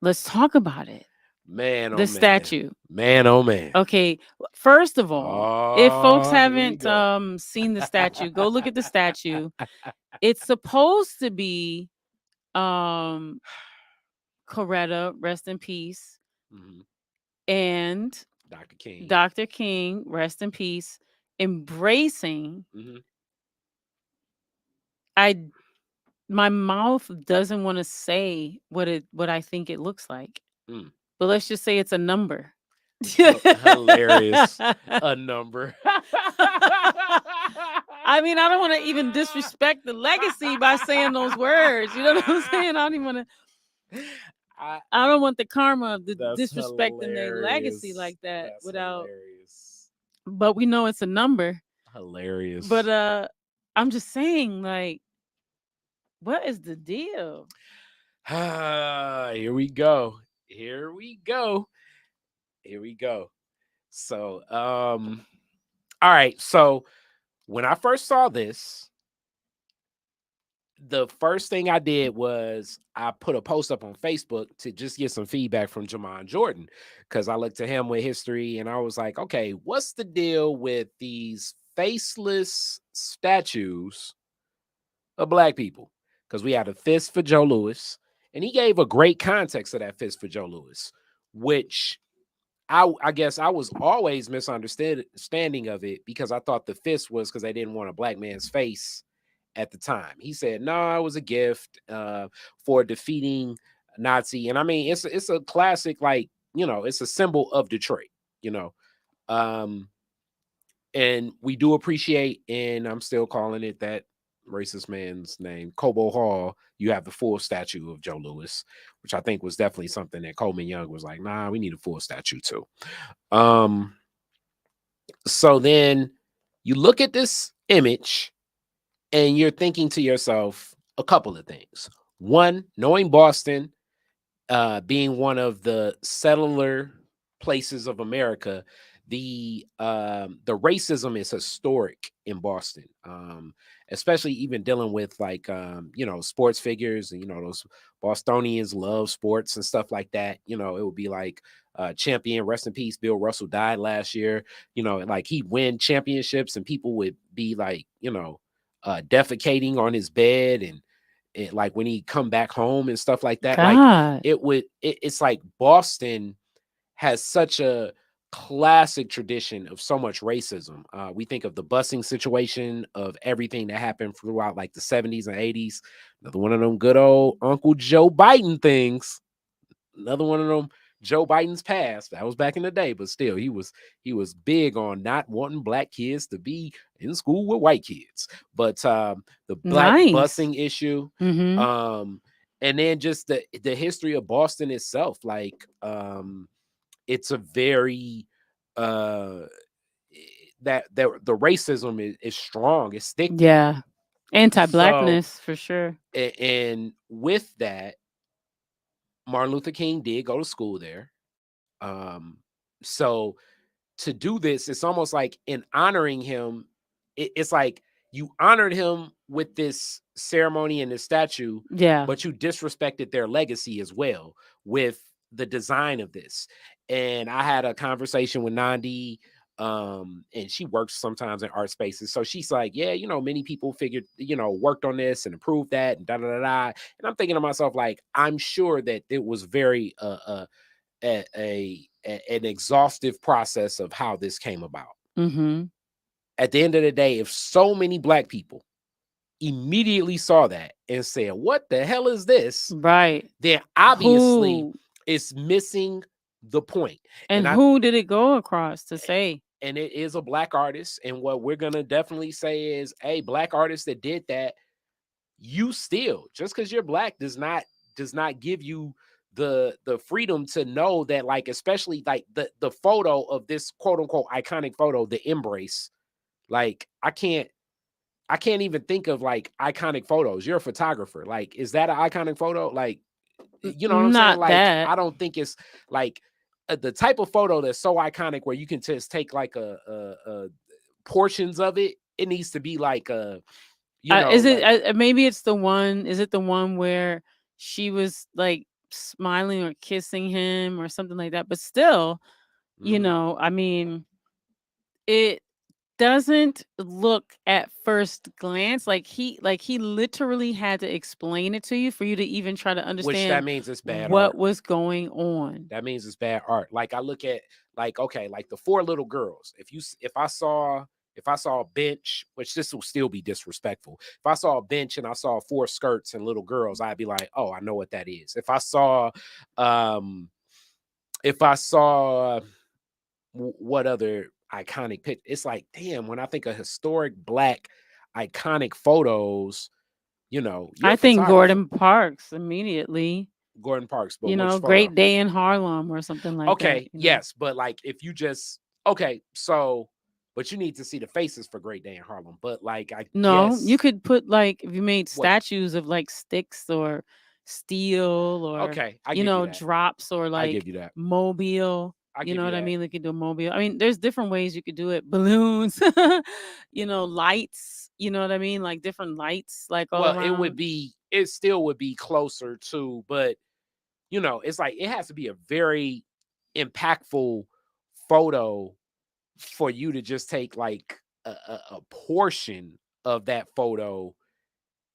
Let's talk about it. Man, oh The man. statue. Man, oh man. Okay, first of all, if folks Here we haven't go. seen the statue, go look at the statue. It's supposed to be um Coretta, rest in peace, Mhm. and Dr. King. Dr. King, rest in peace, embracing, Hmm. I my mouth doesn't want to say what I think it looks like. Mm. But let's just say it's a number. Hilarious. A number. I mean, I don't want to even disrespect the legacy by saying those words. You know what I'm saying? I don't even want to. I, I don't want the karma of the that's disrespecting their legacy hilarious. like that That's without. hilarious. But we know it's a number. But Hilarious. I'm just saying, like, what is the deal? Here we go. Here we go. Here we go. So, all right. So when I first saw this, the first thing I did was I put a post up on Facebook to just get some feedback from Jamon Jordan because I looked at him with history and I was like, okay, what's the deal with these faceless statues of black people? Because we had a fist for Joe Louis, and he gave a great context of that fist for Joe Louis, which I guess I was always misunderstanding of it because I thought the fist was because they didn't want a black man's face at the time. He said, no, it was a gift for defeating Nazi. And I mean, it's a classic, like, it's a symbol of Detroit, you know. Um, and we do appreciate, and I'm still calling it that racist man's name, Cobo Hall. You have the full statue of Joe Louis, which I think was definitely something that Coleman Young was like, nah, we need a full statue too. So then you look at this image and you're thinking to yourself a couple of things. One, knowing Boston being one of the settler places of America, the racism is historic in Boston, especially even dealing with like sports figures, and those Bostonians love sports and stuff like that. It would be like champion, rest in peace, Bill Russell died last year. Like he'd win championships and people would be like defecating on his bed and like when he come back home and stuff like that. Like God. it's like Boston has such a classic tradition of so much racism. We think of the busing situation, of everything that happened throughout like the 70s and 80s. Another one of them good old Uncle Joe Biden things. Another one of them Joe Biden's past. That was back in the day, but still he was big on not wanting black kids to be in school with white kids. But the black Nice. busing issue, Mm-hmm. and then just the history of Boston itself, like it's a very that the racism is strong, it's thick there. Yeah. Anti-blackness for sure. And with that, Martin Luther King did go to school there. So to do this, it's almost like in honoring him, it's like you honored him with this ceremony and this statue, Yeah. but you disrespected their legacy as well with the design of this. And I had a conversation with Nandi, and she works sometimes in art spaces. So she's like, yeah, many people figured, worked on this and approved that and da da da da. And I'm thinking to myself, like, I'm sure that it was very an exhaustive process of how this came about. Mm-hmm. At the end of the day, if so many black people immediately saw that and said, what the hell is this? Right. Then obviously it's missing the point. And who did it go across to say? And it is a black artist. And what we're going to definitely say is, hey, black artists that did that, you still, just because you're black does not give you the freedom to know that, like, especially like the photo of this quote unquote iconic photo, the embrace. Like, I can't even think of like iconic photos. You're a photographer. Like, is that an iconic photo? Like, you know what I'm saying? Like, I don't think it's like the type of photo that's so iconic where you can just take like a portions of it. It needs to be like a, is it maybe it's the one? Is it the one where she was like smiling or kissing him or something like that? But still, I mean, it doesn't look at first glance like he literally had to explain it to you for you to even try to understand, which that means it's bad what art. was going on. That means it's bad art. Like, I look at like, okay, like the four little girls. If I saw if I saw a bench, which this will still be disrespectful. If I saw a bench and I saw four skirts and little girls, I'd be like, oh, I know what that is. Um, if I saw what other iconic pic, it's like, damn, when I think of historic Black iconic photos, you're I a think photographer. Gordon Parks immediately. Gordon Parks, but which Great photo? Day in Harlem or something like that. Okay, yes, but like if you just okay, so but you need to see the faces for Great Day in Harlem. But like I No, you guess could put like if you made what statues of like sticks or steel or okay, I give you that. drops or I give like you that. mobile. I You give know you what I that. mean? They could do a mobile. I mean, there's different ways you could do it. Balloons, lights. You know what I mean? Like different lights, like all Well, around. it still would be closer to, but it's like it has to be a very impactful photo for you to just take like a portion of that photo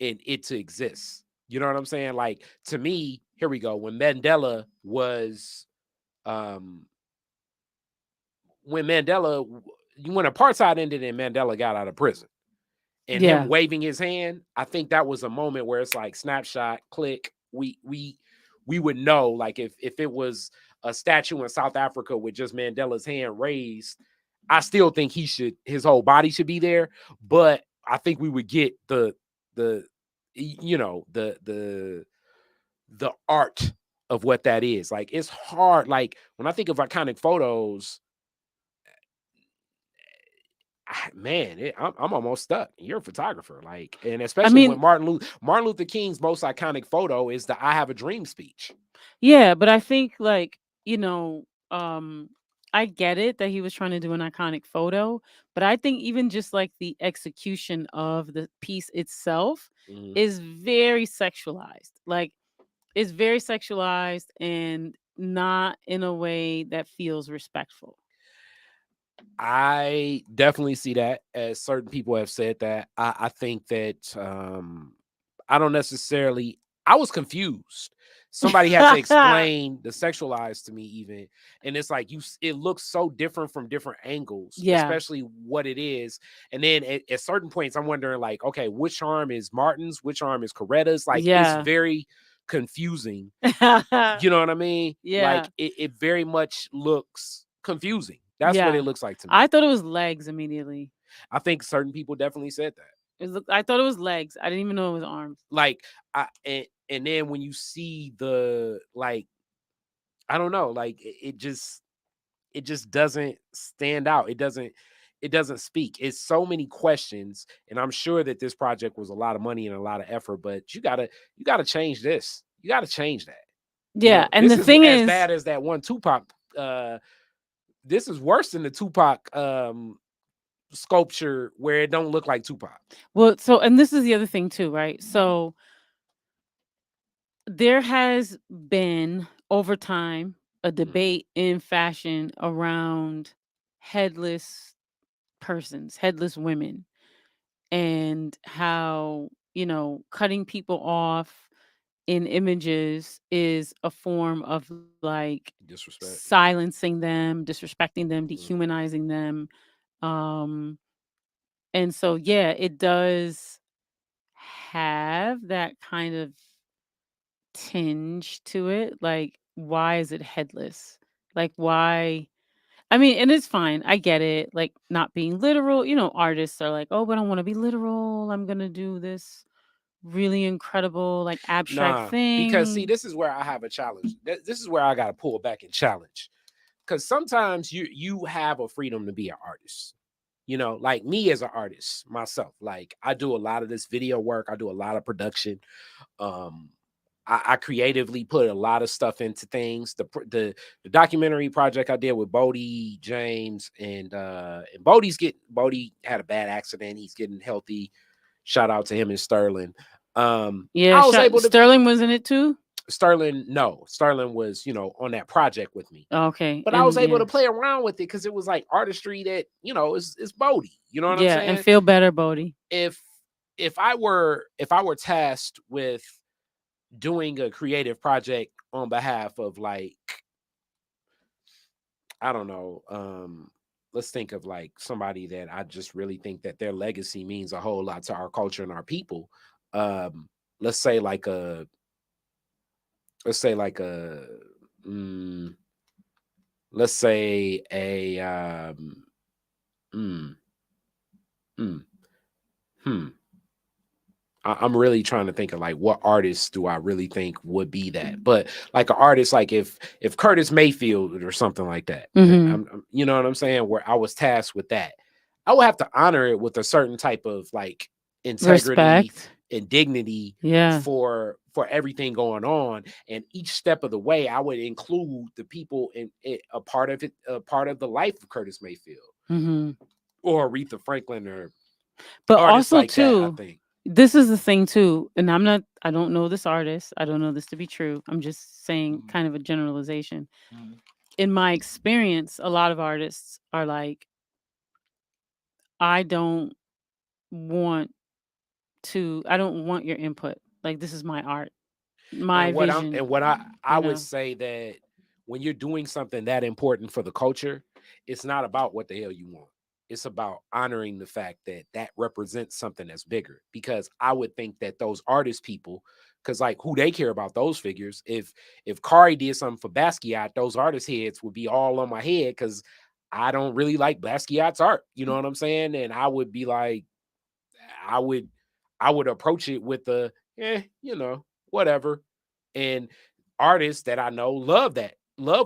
and it to exist. You know what I'm saying? Like to me, here we go. Um when apartheid ended and Mandela got out of prison and him Yeah, waving his hand, I think that was a moment where it's like snapshot, click. We would know like if it was a statue in South Africa with just Mandela's hand raised, I still think his whole body should be there, but I think we would get the the art of what that is. Like it's hard. Like when I think of iconic photos, I'm almost stuck. You're a photographer, like, and I especially when mean, Martin Luther King's most iconic photo is the "I Have a Dream" speech. yeah, but I think like, I get it that he was trying to do an iconic photo, but I think even just like the execution of the piece itself Mhm. is very sexualized. Like it's very sexualized and not in a way that feels respectful. I definitely see that, as certain people have said that. I think that I don't necessarily. I was confused. Somebody had to explain the sexualized to me, even, and it's like it looks so different from different angles, Yeah. especially what it is. And then at certain points, I'm wondering, like, okay, which arm is Martin's, which arm is Coretta's? Like, it's Yeah. very confusing. You know what I mean? Yeah. Like, it very much looks confusing. That's what it Yeah. looks like to me. I thought it was legs immediately. I think certain people definitely said that. I thought it was legs. I didn't even know it was arms. Like and then when you see the like, I don't know, like it just doesn't stand out. It doesn't speak. It's so many questions, and I'm sure that this project was a lot of money and a lot of effort, but you gotta change this. You gotta change that. Yeah, and This the is thing as is, bad as that one Tupac. This is worse than the Tupac sculpture where it don't look like Tupac. well, so and this is the other thing too, right? So there has been over time a debate in fashion around headless persons, headless women, and how, cutting people off in images is a form of like Disrespect. silencing them, disrespecting them, Mhm. dehumanizing them. Um and so yeah, it does have that kind of tinge to it. Like, why is it headless? Like, why? I mean, and it's fine. I get it. Like, not being literal. Artists are like, oh, but I want to be literal. I'm going to do this really incredible, like, abstract Nah, because see, thing. this is where I have a challenge. This is where I got to pull back and challenge. Because sometimes you have a freedom to be an artist. Like me as an artist myself. Like I do a lot of this video work. I do a lot of production. Um, I creatively put a lot of stuff into things. The documentary project I did with Bodie James and Bodie had a bad accident. He's getting healthy. Shout out to him and Sterling. Yeah, I was able to Sterling was in it too. Sterling was, on that project with me. Okay, But I was and able yeah, to play around with it because it was like artistry that, is Bodie. You know what I'm yeah, and saying? feel better, Bodie. If if I were tasked with doing a creative project on behalf of, like, I don't know, let's think of like somebody that I just really think that their legacy means a whole lot to our culture and our people. Um, let's say like a let's say like a mm, let's say a mm, mm, hmm. I'm really trying to think of like what artists do I really think would be that, but like an artist like if Curtis Mayfield or something like that, Hmm. you know what I'm saying, where I was tasked with that, I would have to honor it with a certain type of like integrity Respect. and dignity Yeah. for everything going on, and each step of the way I would include the people in it, a part of it, a part of the life of Curtis Mayfield Hmm. or Aretha Franklin or But artists also like that. I too, think. this is the thing too, and I don't know this artist. I don't know this to be true. I'm just saying Mhm. kind of a generalization. Mhm. In my experience, a lot of artists are like, I don't want I don't want your input. Like, this is my art, my vision, And what I you would know. say that when you're doing something that important for the culture, it's not about what the hell you want. It's about honoring the fact that that represents something that's bigger. Because I would think that those artist people, because like who they care about those figures. If Kari did something for Basquiat, those artist heads would be all on my head because I don't really like Basquiat's art. You know what I'm saying? And I would be like, I would I would approach it with the you know, whatever. And artists that I know love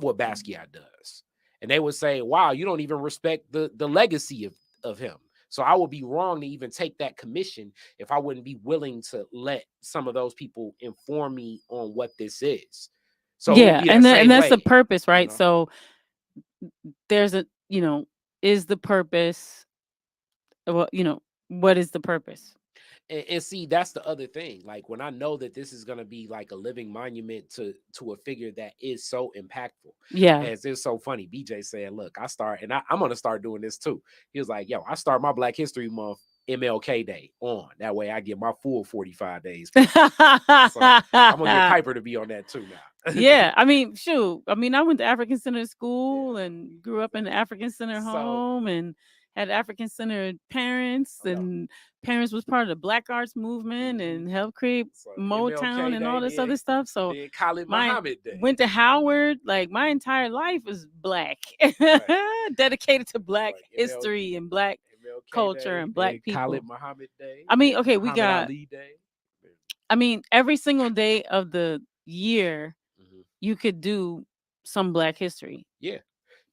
what Basquiat does. And they would say, wow, you don't even respect the legacy of him. So I would be wrong to even take that commission if I wouldn't be willing to let some of those people inform me on what this is. So it would Yeah, be that and same that's the way, purpose, you right? know. So there's a, is the purpose, well, what is the purpose? And see, that's the other thing. Like when I know that this is gonna be like a living monument to a figure that is so impactful. Yeah. As it's so funny, BJ said, "Look, I'm gonna start doing this too." He was like, "Yo, I start my Black History Month MLK Day on. That way, I get my full 45 days paid." So I'm gonna get Piper to be on that too now. Yeah, I mean, shoot. I mean, I went to African Center School and grew up in the Exactly. African Center So home and had African Center parents, I know. and parents was part of the Black Arts movement Mhm. and helped create So Motown MLK and all Day, this other stuff. So then Khalid my Muhammad Day. went to Howard, like my entire life was Black, Right. dedicated to Black Like history and Black MLK culture Day, and Black then Khalid people. Muhammad Day, I mean, then okay, we Muhammad got, Ali Day. I mean, every single day of the year Mhm. you could do some Black history. Yeah,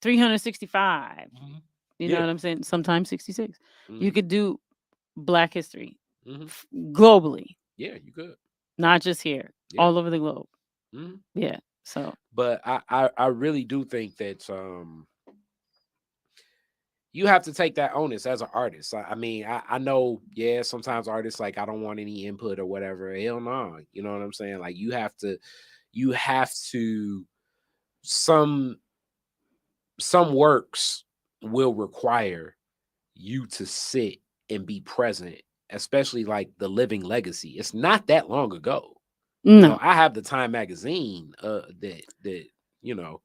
365. Mhm. You know yeah, what I'm saying? Sometimes 66. You hmm could do Black history hmm globally, yeah. You could, not just here, yeah. all over the globe. hmm Yeah. So, But I really do think that you have to take that onus as an artist. I mean, I know, yeah, sometimes artists like I don't want any input or whatever. Hell no, you know what I'm saying? Like you have to some some works will require you to sit and be present, especially like the living legacy. It's not that long ago. You know, no. I have the Time magazine that you know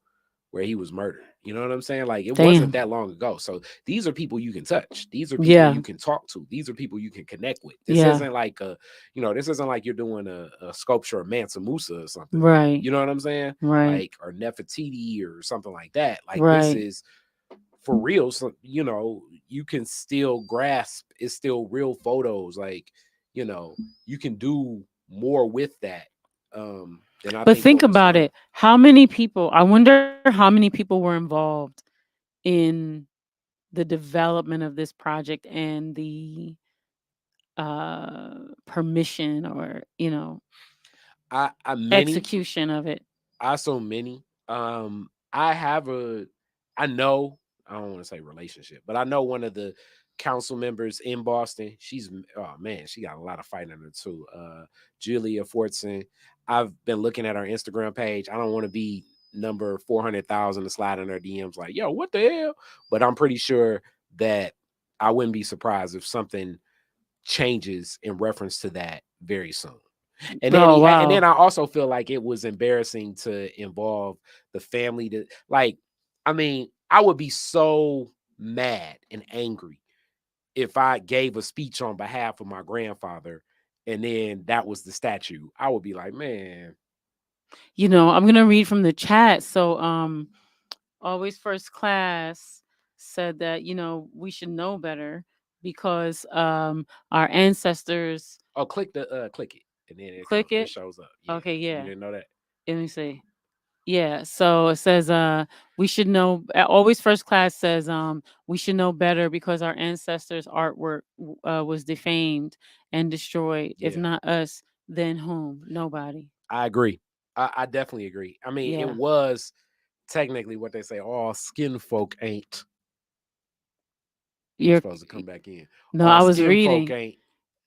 where he was murdered. You know what I'm saying? Like it wasn't Damn. that long ago. So these are people you can touch. These are people Yeah. you can talk to. These are people you can connect with. This Yeah. isn't like this isn't like you're doing a sculpture of Mansa Musa or something. Right. You know what I'm saying? Right. Like or Nefertiti or something like that. Like this Right. is for real. So you can still grasp. It's still real photos. Like you can do more with that than I But think think what was about done. it. How many people, I wonder how many people were involved in the development of this project and the permission, or, I many execution of it. I so many. I have I know, I don't want to say relationship, but I know one of the council members in Boston. Oh man, she got a lot of fight in her too. Julia Fortson. I've been looking at her Instagram page. I don't want to be number 400,000 to slide in her DMs like, yo, what the hell? But I'm pretty sure that I wouldn't be surprised if something changes in reference to that very soon. Oh, And then wow. I also feel like it was embarrassing to involve the family to like I mean, I would be so mad and angry if I gave a speech on behalf of my grandfather and then that was the statue. I would be like, man, I'm gonna read from the chat. So always first class said that, we should know better because our ancestors. oh, click it, and then Click it it. shows up. Yeah, Okay, you yeah. didn't know that. Let me see. Yeah, so it says we should know always first class says we should know better because our ancestors' artwork was defamed and destroyed. If Yeah, not us, then whom? Nobody. I agree. I definitely agree. I mean, it Yeah. was technically what they say. All skin folk ain't. You were You're supposed to come back in. No, All I was skin folk reading.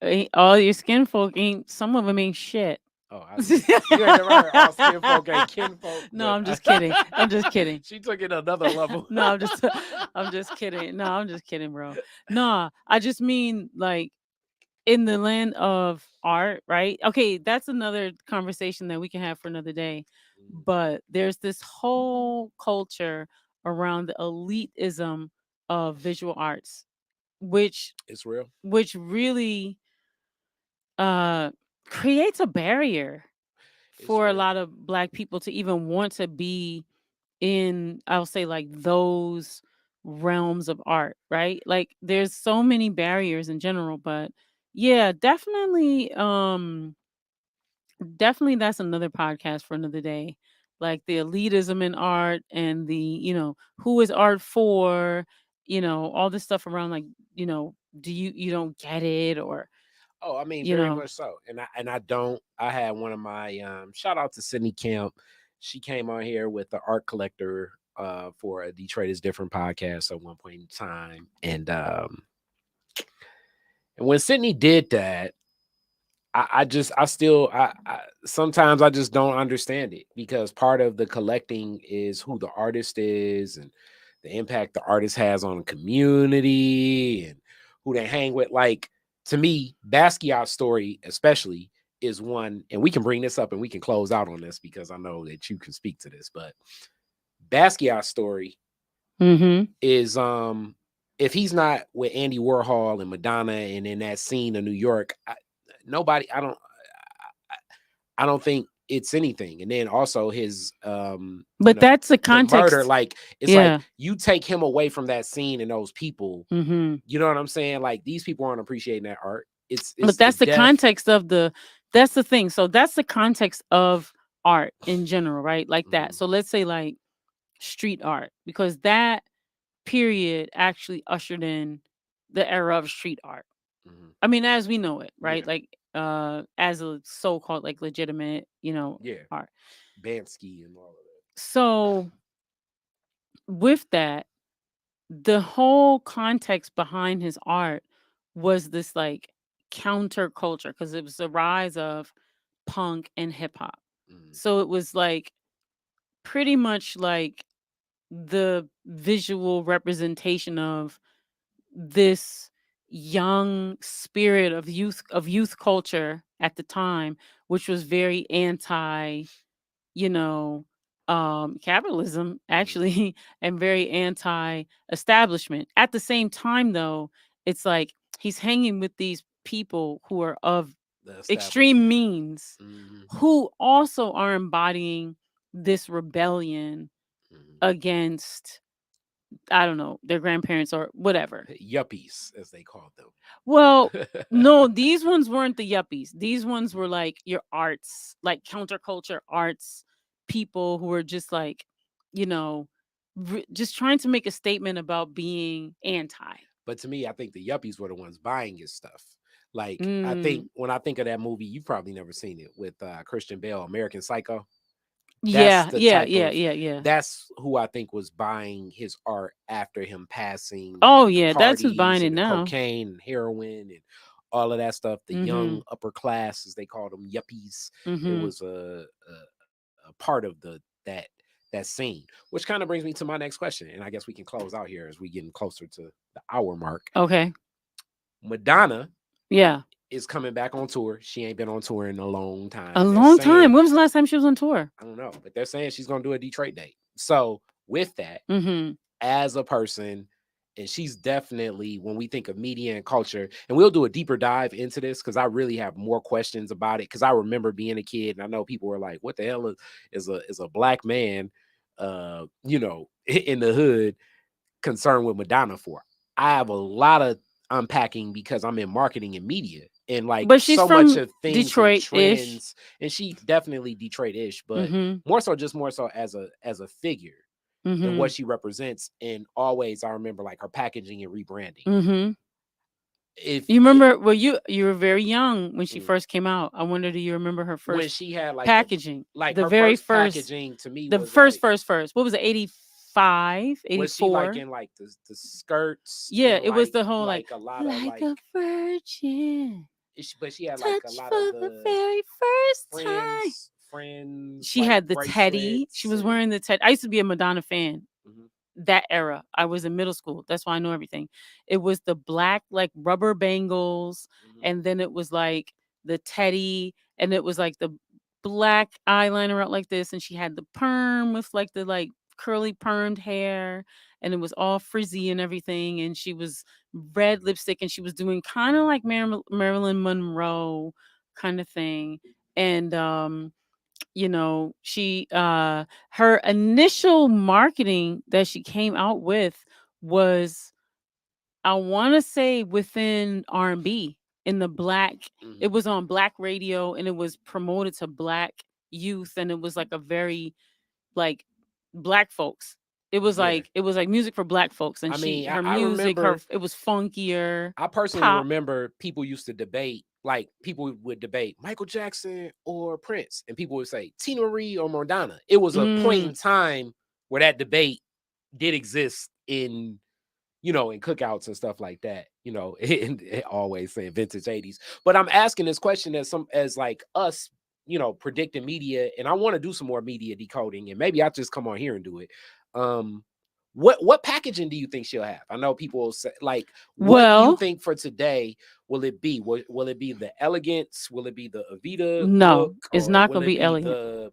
ain't. All your skin folk ain't, some of them ain't shit. Oh, you ain't never heard all skin folk ain't kin folk. No, But I'm just kidding. I'm just kidding. she took it another level. No, I'm just kidding. No, I'm just kidding, bro. No, I just mean like in the land of art, right? Okay, that's another conversation that we can have for another day. But there's this whole culture around the elitism of visual arts, which It's real. really uh creates a barrier It's for a real. lot of Black people to even want to be in, I'll say, like those realms of art, right? Like there's so many barriers in general, but yeah, definitely that's another podcast for another day. Like the elitism in art and the, who is art for, all this stuff around like, do you don't get it, or Oh, I mean, you very know. much so. And I don't. I had one of my shout out to Sydney Camp. She came on here with the art collector for a Detroit is Different podcast at one point in time. And when Sydney did that, I sometimes I just don't understand it because part of the collecting is who the artist is and the impact the artist has on the community and who they hang with. Like to me, Basquiat's story, especially, is one, and we can bring this up and we can close out on this because I know that you can speak to this, but Basquiat's story Mhm. is if he's not with Andy Warhol and Madonna and in that scene of New York, nobody, I don't think it's anything. And then also his But that's the the murder, context. like it's like Yeah. you take him away from that scene and those people, Mhm. you know what I'm saying? Like these people aren't appreciating that art. But It's the that's the death. context of that's the thing. So that's the context of art in general, right? Like that. Mhm, So let's say like street art, because that period actually ushered in the era of street art. mhm. I mean, as we know it, right? Yeah, Like as a so-called like legitimate, yeah. art. Bansky and all of So with that, the whole context behind his art was this like counterculture, because it was the rise of punk and hip hop. that. Mhm, So it was like pretty much like the visual representation of this young spirit of youth culture at the time, which was very anti, you know capitalism mhm. actually, and very anti establishment. At the same time though, it's like he's hanging with these people who are of The extreme establishment. means, Mhm, who also are embodying this rebellion mhm. against, I don't know, their grandparents or whatever. Yuppies, as they called Well, them. no, these ones weren't the yuppies. These ones were like your arts, like counterculture arts people who were just like, you know, just trying to make a statement about being anti. But to me, I think the yuppies were the ones buying his stuff. Like I think Mm. when I think of that movie, you've probably never seen it with Christian Bale, American Psycho. That's Yeah, the yeah, type yeah, of yeah, yeah. that's who I think was buying his art after him passing, Oh the yeah, that's who's buying parties it and the now. cocaine and heroin and all of that stuff. The young Mhm. upper class, as they called them, yuppies. It Mhm. was a part of that scene, which kind of brings me to my next question, and I guess we can close out here as we getting closer to the hour mark. Okay. Madonna Yeah. is coming back on tour. She ain't been on tour in a long A time. They're long time. saying, When was the last time she was on tour? I don't know, but they're saying she's gonna do a Detroit date. So with that, Mhm. as a person, And she's definitely, when we think of media and culture, and we'll do a deeper dive into this because I really have more questions about it. Because I remember being a kid, and I know people were like, "What the hell is a black man, in the hood concerned with Madonna for?" I have a lot of unpacking because I'm in marketing and media, and like But she's so much from of things and Detroit-ish. trends, and she definitely Detroit-ish, but Mhm. more so as a figure and what Mhm. she represents. And always I remember like her packaging and rebranding. Mhm. If You it, remember, well, you were very young when she mm, first came out. I wonder, do you remember her when first she had like packaging? The her very first first, packaging to me the was first, like, first, first. What was it? 85, was she like 84? in like the skirts Yeah, and it was the whole like like a lot of like a like virgin, but she had like a touch lot for of the the very first time. friends She like had the teddy. She bracelets was and wearing the teddy. I used to be a Madonna fan. mhm, That era. I was in middle school. That's why I know everything. It was the black like rubber bangles, mhm, and then it was like the teddy, and it was like the black eyeliner out like this, and she had the perm with like the like curly permed hair, and it was all frizzy and everything, and she was red lipstick, and she was doing kind of like Marilyn Monroe kind of thing. And she her initial marketing that she came out with was, I want to say, within R&B, in the black. It mhm, was on black radio, and it was promoted to black youth, and it was like a very like black folks. yeah. It was like music for black folks, and I she mean, her I music, her remember, it was funkier I personally pop. remember people used to debate, like people would debate Michael Jackson or Prince, and people would say Tina Marie or Madonna. It was a point in Mm, time where that debate did exist in, in cookouts and stuff like that, and it always saying vintage 80s. But I'm asking this question as like us, predicting media, and I want to do some more media decoding, and maybe I'll just come on here and do it. Um, what packaging do you think she'll have? I know people will say, like, what do you well, think for today will it be? Will it be the elegance? Will it be the Avita look? no, it's Or not will gonna it be be elegant. the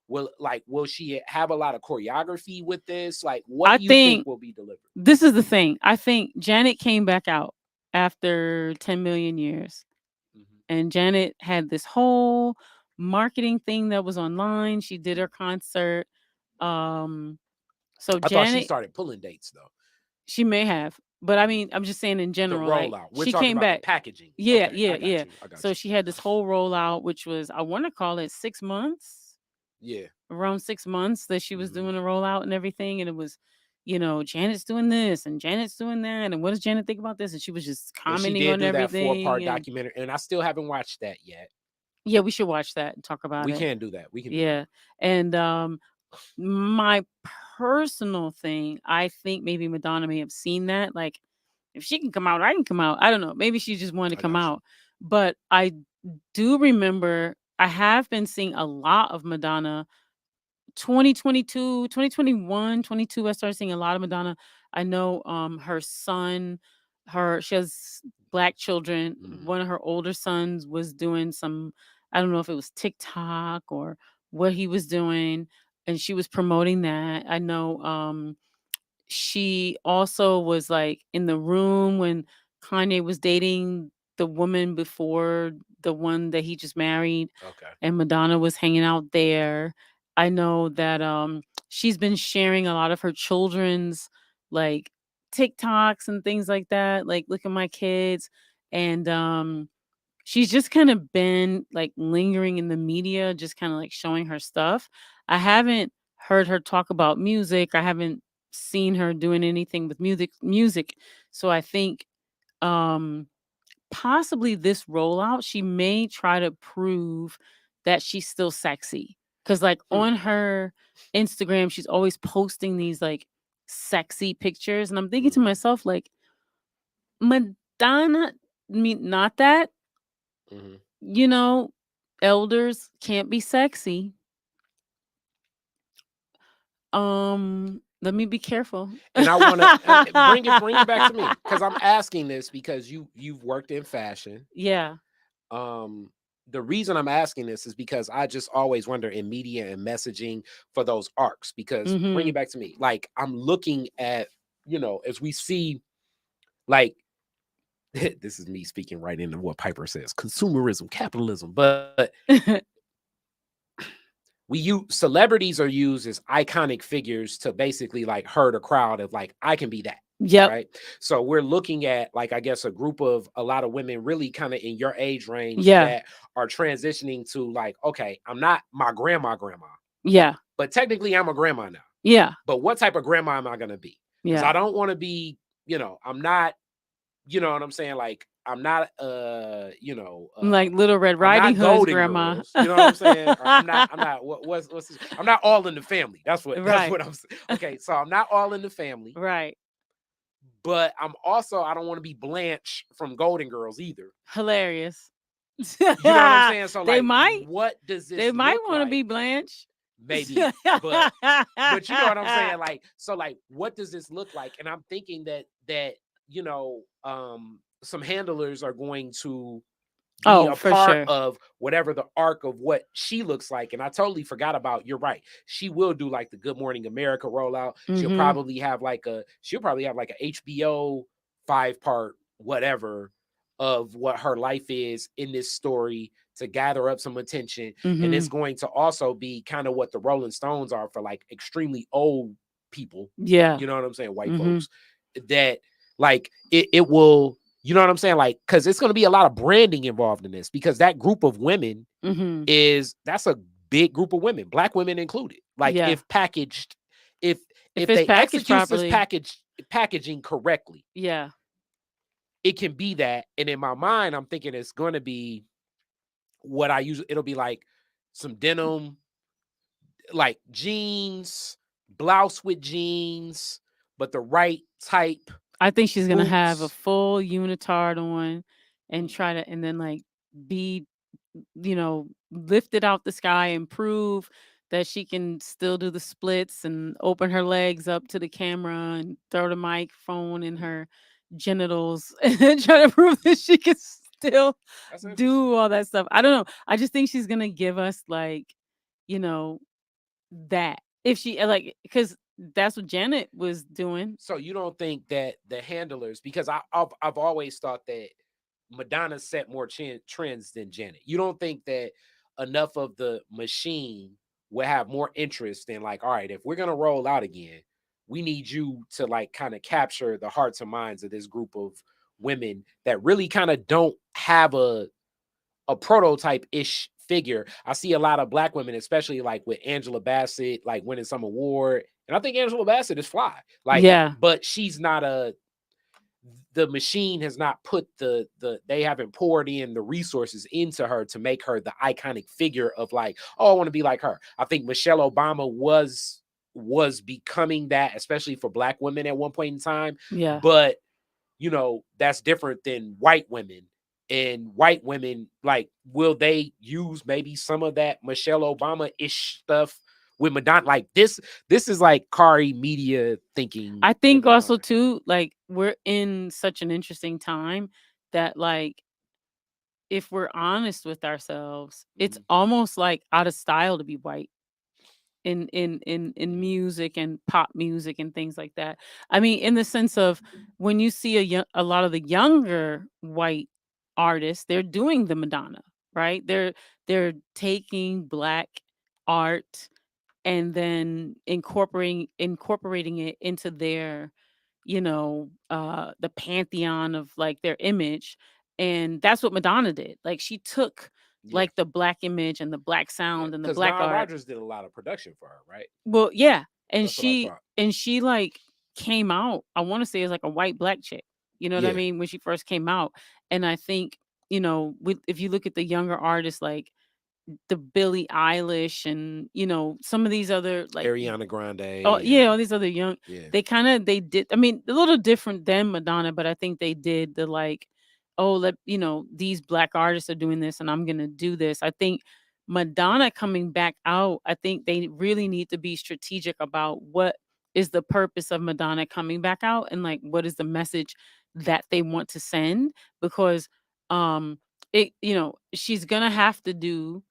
will she have a lot of choreography with this? Like, what I do you think think will be delivered? this is the thing. I think Janet came back out after 10 million years. Mhm. And Janet had this whole marketing thing that was online. She did her concert. Um, so I thought she Janet, started pulling dates though. she may have, but I Mhm. mean, I'm just saying in The general, like rollout. We're she talking came about the back. packaging. Yeah, Okay, yeah, I got yeah. you. I got So you. she had this whole rollout, which was, I want to call it 6 months, Yeah. around 6 months that she was Mhm. doing a rollout and everything. And it was, Janet's doing this and Janet's doing that. And what does Janet think about this? And she was just And she commenting did on do that everything. 4-part And documentary, and I still haven't watched that yet. yeah, we should watch that and talk about We it. can do that. We can do that. Yeah. And my personal thing, I think maybe Madonna may have seen that. Like, if she can come out, I can come out. I don't know. Maybe she just wanted to I come got you. out. But I do remember I have been seeing a lot of Madonna. 2022, 2021, 22. I started seeing a lot of Madonna. I know her son, her she has black children. Mhm. One of her older sons was doing some, I don't know if it was TikTok or what he was doing, and she was promoting that. I know she also was like in the room when Kanye was dating the woman before the one that he just married, Okay. and Madonna was hanging out there. I know that she's been sharing a lot of her children's like TikToks and things like that, like look at my kids. And she's just kind of been like lingering in the media, just kind of like showing her stuff. I haven't heard her talk about music. I haven't seen her doing anything with music. So I think um possibly this rollout, she may try to prove that she's still sexy. Cause like Hmm. on her Instagram, she's always posting these like sexy pictures. And I'm thinking to Mhm. myself, like, Madonna, not that, Mhm. you know, elders can't be sexy. Let me be careful. And I want to bring it back to me because I'm asking this because you've worked in fashion. Yeah. Um, the reason I'm asking this is because I just always wonder in media and messaging for those arcs. Because bring it Mhm. back to me, like I'm looking at as we see, like, this is me speaking right into what Piper says, consumerism, capitalism, but celebrities are used as iconic figures to basically like herd a crowd of like, I can be that. Yep. Right. So we're looking at like, I guess, a lot of women really kind of in your age range Yeah. that are transitioning to like, okay, I'm not my grandma, Yeah. but technically I'm a grandma now. Yeah. But what type of grandma am I going to be? Because Yeah. I don't want to be, I'm not, you know what I'm saying? Like, I'm not, Like Little Red I'm Riding not Hood's Golden grandma. Girls. You know what I'm saying? Or I'm not, what's this? I'm not All in the Family. That's what Right. I'm saying. Okay, so I'm not All in the Family, Right. but I don't want to be Blanche from Golden Girls either. Hilarious. You know what I'm saying? So They like, might. what does this They might look want to like? be Blanche. Maybe, but you know what I'm saying? Like, so like, what does this look like? And I'm thinking that some handlers are going to be Oh, a for part sure. of whatever the arc of what she looks like. And I totally forgot about, you're right. She will do like the Good Morning America rollout. She'll Mhm. probably have like a HBO 5-part whatever of what her life is in this story to gather up some attention. And it's Mhm. going to also be kind of what the Rolling Stones are for like extremely old people. Yeah. You know what I'm saying? White Mhm. folks that like it will, you know what I'm saying? Like, because it's going to be a lot of branding involved in this, because that group of women Mhm. that's a big group of women, Black women included. Like, Yeah. if packaged, if If if it's they packaged execute this properly. packaging correctly, Yeah. it can be that. And in my mind, I'm thinking it's going to be what I usually, it'll be like some denim, like jeans, blouse with jeans, but the right type I think she's gonna have a boots. full unitard on and try to, and then like be, lifted out the sky and prove that she can still do the splits and open her legs up to the camera and throw the microphone in her genitals and try to prove that she can still That's interesting. do all that stuff. I don't know. I just think she's gonna give us like, you know, that if she like, because that's what Janet was doing. So you don't think that the handlers, because I've always thought that Madonna set more trends than Janet. You don't think that enough of the machine will have more interest in like, all right, if we're gonna roll out again, we need you to like kind of capture the hearts and minds of this group of women that really kind of don't have a prototype ish figure. I see a lot of Black women, especially like with Angela Bassett, like winning some award. And I think Angela Bassett is fly. Like, Yeah. but she's not the machine has not put they haven't poured in the resources into her to make her the iconic figure of like, oh, I want to be like her. I think Michelle Obama was becoming that, especially for Black women at one point in time. Yeah. But that's different than white women. And white women, like, will they use maybe some of that Michelle Obama-ish stuff with Madonna? Like, this is like Kari media thinking. I in think my also mind. too, like we're in such an interesting time that like if we're honest with ourselves, it's Mhm, almost like out of style to be white in mhm, music and pop music and things like that. I mean, in the sense of when you see a lot of the younger white artists, they're doing the Madonna, right? They're taking black art and then incorporating it into their, the pantheon of like their image. And that's what Madonna did. Like she took yeah, like the black image and the black yeah. sound and the Because black Nile art. Rodgers did a lot of production for her, right? Well, yeah, and That's what I she thought. and she like came out, I want to say, as like a white black chick. You know what I Yeah, mean? When she first came out. And I think, if you look at the younger artists like the Billie Eilish and, some of these other like, Ariana Grande oh yeah, and all these other young, yeah, they did, I mean, a little different than Madonna, but I think they did the like, oh, these black artists are doing this and I'm gonna do this. I think Madonna coming back out, I think they really need to be strategic about what is the purpose of Madonna coming back out and like what is the message that they want to send. Because um she's gonna have to do,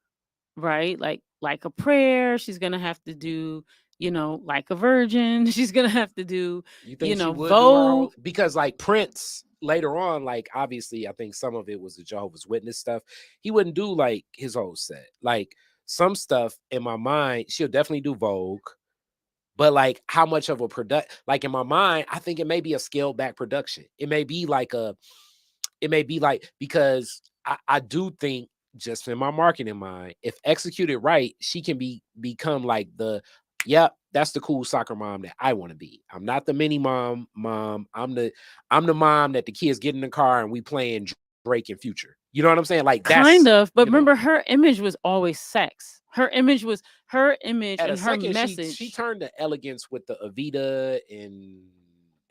right? Like a prayer. She's gonna have to do, Like a Virgin. She's gonna have to do, You think she would do her Vogue. whole, because like Prince later on, like obviously I think some of it was the Jehovah's Witness stuff. He wouldn't do like his whole set. Like some stuff in my mind, she'll definitely do Vogue. But like how much of a product, like in my mind, I think it may be a scaled back production. It may be like, because I do think, just in my marketing mind, if executed right, she can become like yep, that's the cool soccer mom that I want to be. I'm not the mini mom. I'm the mom that the kids get in the car and we playing Drake and Future. You know what I'm saying? Like Kind that's, of, but remember, her image was always sex. Her image at a and her second she message. turned to elegance with the Avita,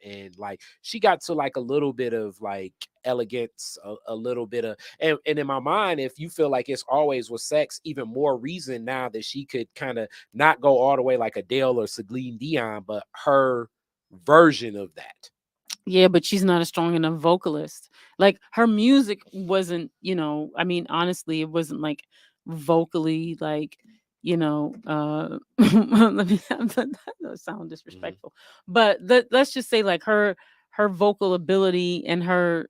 and like she got to like a little bit of like elegance, a little bit of, and in my mind, if you feel like it's always with sex, even more reason now that she could kind of not go all the way like Adele or Celine Dion, but her version of that. Yeah, but she's not a strong enough vocalist. Like, her music wasn't, I mean, honestly, it wasn't like vocally like, let me that sound Mhm, disrespectful. But let's just say like her vocal ability and her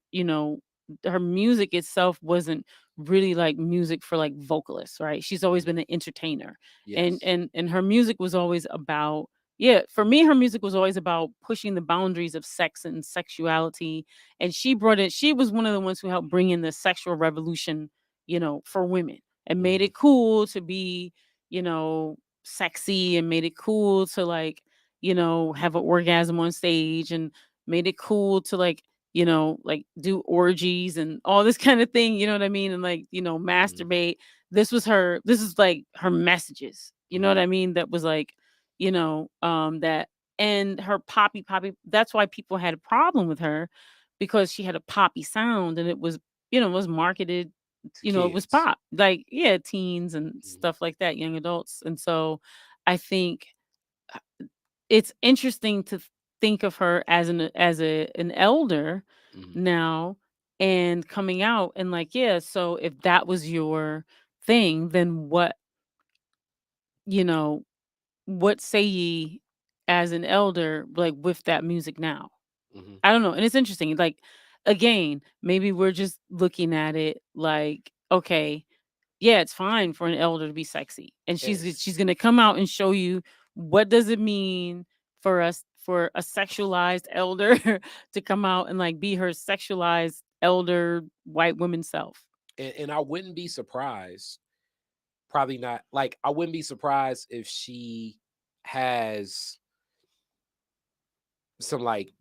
music itself wasn't really like music for like vocalists, right? She's always mhm. been an entertainer. And Yes. and her music was always about, yeah, for me, her music was always about pushing the boundaries of sex and sexuality. And she was one of the ones who helped bring in the sexual revolution, for women, and made Mhm, it cool to be, sexy, and made it cool to like, have an orgasm on stage, and made it cool to like do orgies and all this kind of thing, you know what I mean? And like, mhm, masturbate. This is like her messages, you know what mhm, I mean? That was like, that, and her poppy, that's why people had a problem with her, because she had a poppy sound, and it was, it was marketed, to it was kids. pop, like, yeah, teens and Mhm, stuff like that, young adults. And so I think it's interesting to think of her as an elder mhm, now, and coming out, and like, yeah, so if that was your thing, then you know what say ye as an elder, like, with that music now? mhm. I don't know. And it's interesting. Like, again, maybe we're just looking at it like, okay, yeah, it's fine for an elder to be sexy. And she's Yes. gonna come out and show you what does it mean for a sexualized elder to come out and like be her sexualized elder white woman self. And I wouldn't be surprised, probably not, like I wouldn't be surprised if she has some like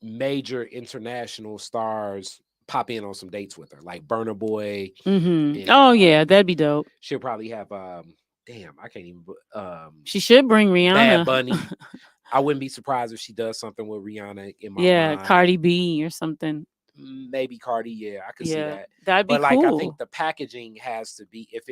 major international stars pop in on some dates with her, like Burner Boy, and Oh yeah, that'd be dope. she'll probably have damn, I can't even She should bring Bad Rihanna. Bunny. I wouldn't be surprised if she does something with Rihanna in my Yeah, mind. Cardi B or something. Maybe Cardi, yeah, I could see Yeah, that. that'd be But like I think cool. the packaging has to be, if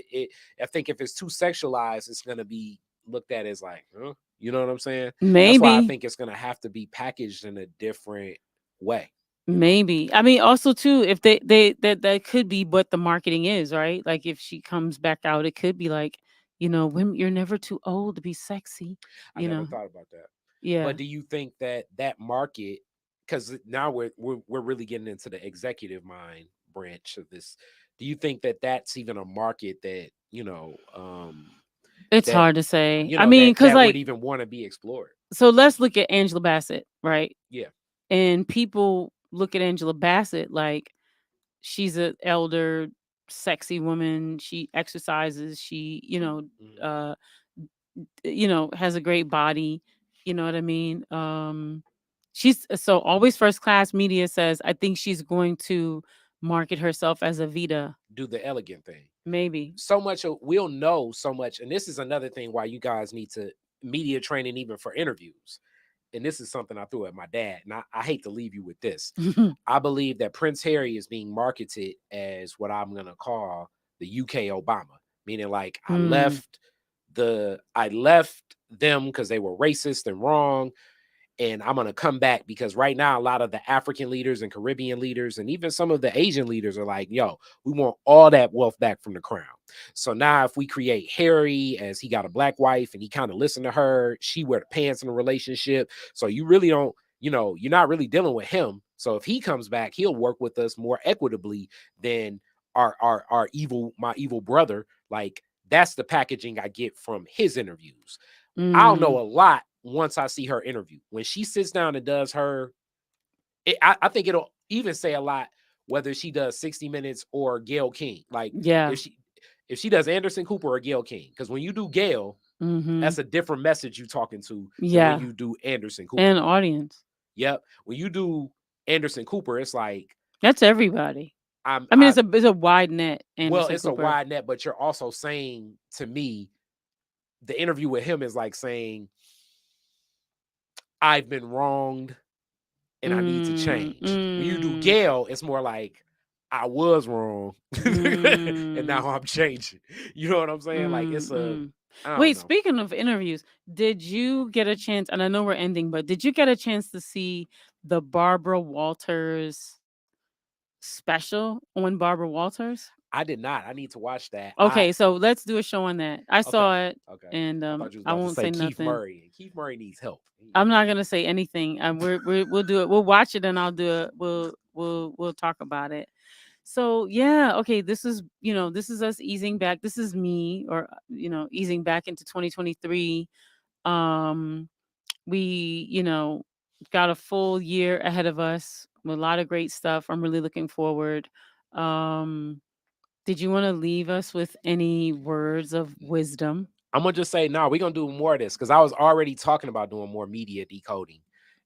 I think if it's too sexualized, it's gonna be looked at as like, huh? You know what I'm saying? That's why I Maybe. think it's gonna have to be packaged in a different way. Maybe. I mean, also too, if they that could be what the marketing is, right? Like, if she comes back out, it could be like, women, you're never too old to be sexy, I you never know. thought about that. Yeah. But do you think that that market, because now we're really getting into the executive mind branch of this, do you think that that's even a market that It's that hard to say. you I know mean, cuz that would like, even want to be explored? so let's look at Angela Bassett, right? Yeah. And people look at Angela Bassett like she's an elder sexy woman. She exercises, she, Mhm. uh has a great body, you know what I mean? She's so always first class media says, I think she's going to market herself as a Vita, Do the elegant thing. maybe. So much we'll know so much, and this is another thing why you guys need to media training even for interviews. And this is something I threw at my dad, and I hate to leave you with this. I believe that Prince Harry is being marketed as what I'm gonna call the UK Obama, meaning like Hmm. I left them because they were racist and wrong, and I'm going to come back, because right now a lot of the African leaders and Caribbean leaders and even some of the Asian leaders are like, yo, we want all that wealth back from the crown. So now if we create Harry as he got a black wife and he kind of listened to her, she wear the pants in a relationship. So you really don't, you're not really dealing with him. So if he comes back, he'll work with us more equitably than my evil brother. Like, that's the packaging I get from his interviews. I'll know a lot once I see her interview. When she sits down and does her, I think it'll even say a lot whether she does 60 Minutes or Gayle King. Like, Yeah. if she does Anderson Cooper or Gayle King, because when you do Gayle, that's a different message you're talking to than when you do Anderson Cooper. And audience. Yep. When you do Anderson Cooper, it's like, that's everybody. It's a wide net. It's Cooper. A wide net, but you're also saying to me, the interview with him is like saying, I've been wronged and I need to change. When you do Gayle, it's more like, I was wrong and now I'm changing. You know what I'm saying? Like, it's a wait, speaking of interviews, did you get a chance, and I know we're ending, but did you get a chance to see the Barbara Walters special on Barbara Walters? I did not. I need to watch that. Okay, so let's do a show on that. I saw it. Okay. And I won't say nothing. Keith Murray. Keith Murray needs help. I'm not gonna say anything. We'll do it. We'll watch it and I'll do it. We'll talk about it. So yeah, okay. This is us easing back. This is me, or easing back into 2023. We got a full year ahead of us with a lot of great stuff. I'm really looking forward. Did you want to leave us with any words of wisdom? I'm going to just say, no, we're going to do more of this, because I was already talking about doing more media decoding.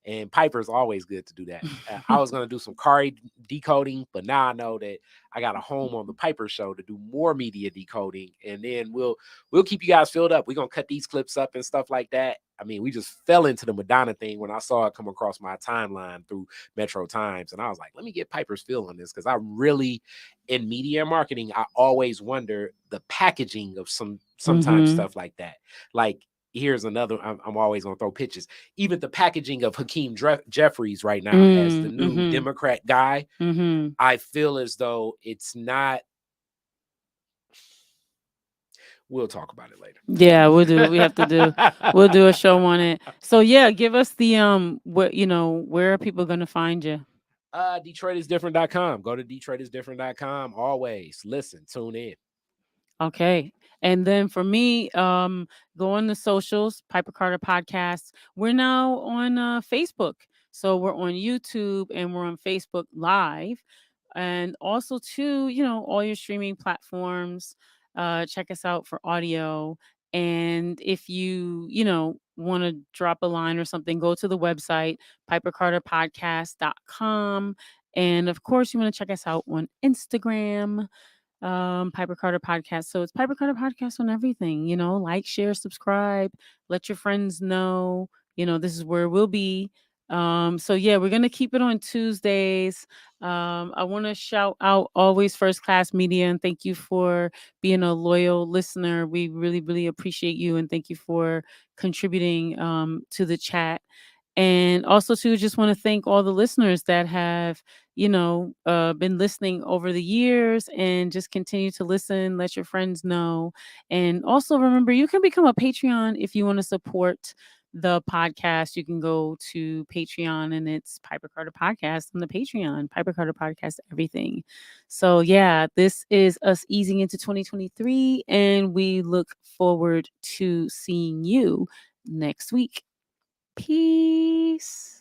And Piper's always good to do that. I was going to do some Kari decoding, but now I know that I got a home on the Piper show to do more media decoding. And then we'll keep you guys filled up. We're going to cut these clips up and stuff like that. I mean, we just fell into the Madonna thing when I saw it come across my timeline through Metro Times. And I was like, let me get Piper's feel on this, because I really, in media and marketing, I always wonder the packaging of sometimes stuff like that. Like, here's another, I'm always going to throw pitches. Even the packaging of Hakeem Jeffries right now as the new Democrat guy, I feel as though it's not. We'll talk about it later. Yeah, we'll do what we have to do. We'll do a show on it. So yeah, give us the where are people going to find you? DetroitisDifferent.com. Go to DetroitisDifferent.com. Always listen, tune in. Okay. And then for me, go on the socials, Piper Carter Podcast. We're now on Facebook. So we're on YouTube and we're on Facebook Live. And also too, all your streaming platforms. Check us out for audio. And if you, want to drop a line or something, go to the website, pipercarterpodcast.com. And of course, you want to check us out on Instagram, Piper Carter Podcast. So it's Piper Carter Podcast on everything, like, share, subscribe, let your friends know, this is where we'll be. So yeah, we're going to keep it on Tuesdays. I want to shout out Always First Class Media and thank you for being a loyal listener. We really, really appreciate you and thank you for contributing to the chat. And also too, just want to thank all the listeners that have, been listening over the years and just continue to listen, let your friends know. And also remember, you can become a Patreon if you want to support the podcast. You can go to Patreon and it's Piper Carter Podcast on the Patreon, Piper Carter Podcast, everything. So yeah, this is us easing into 2023 and we look forward to seeing you next week. Peace.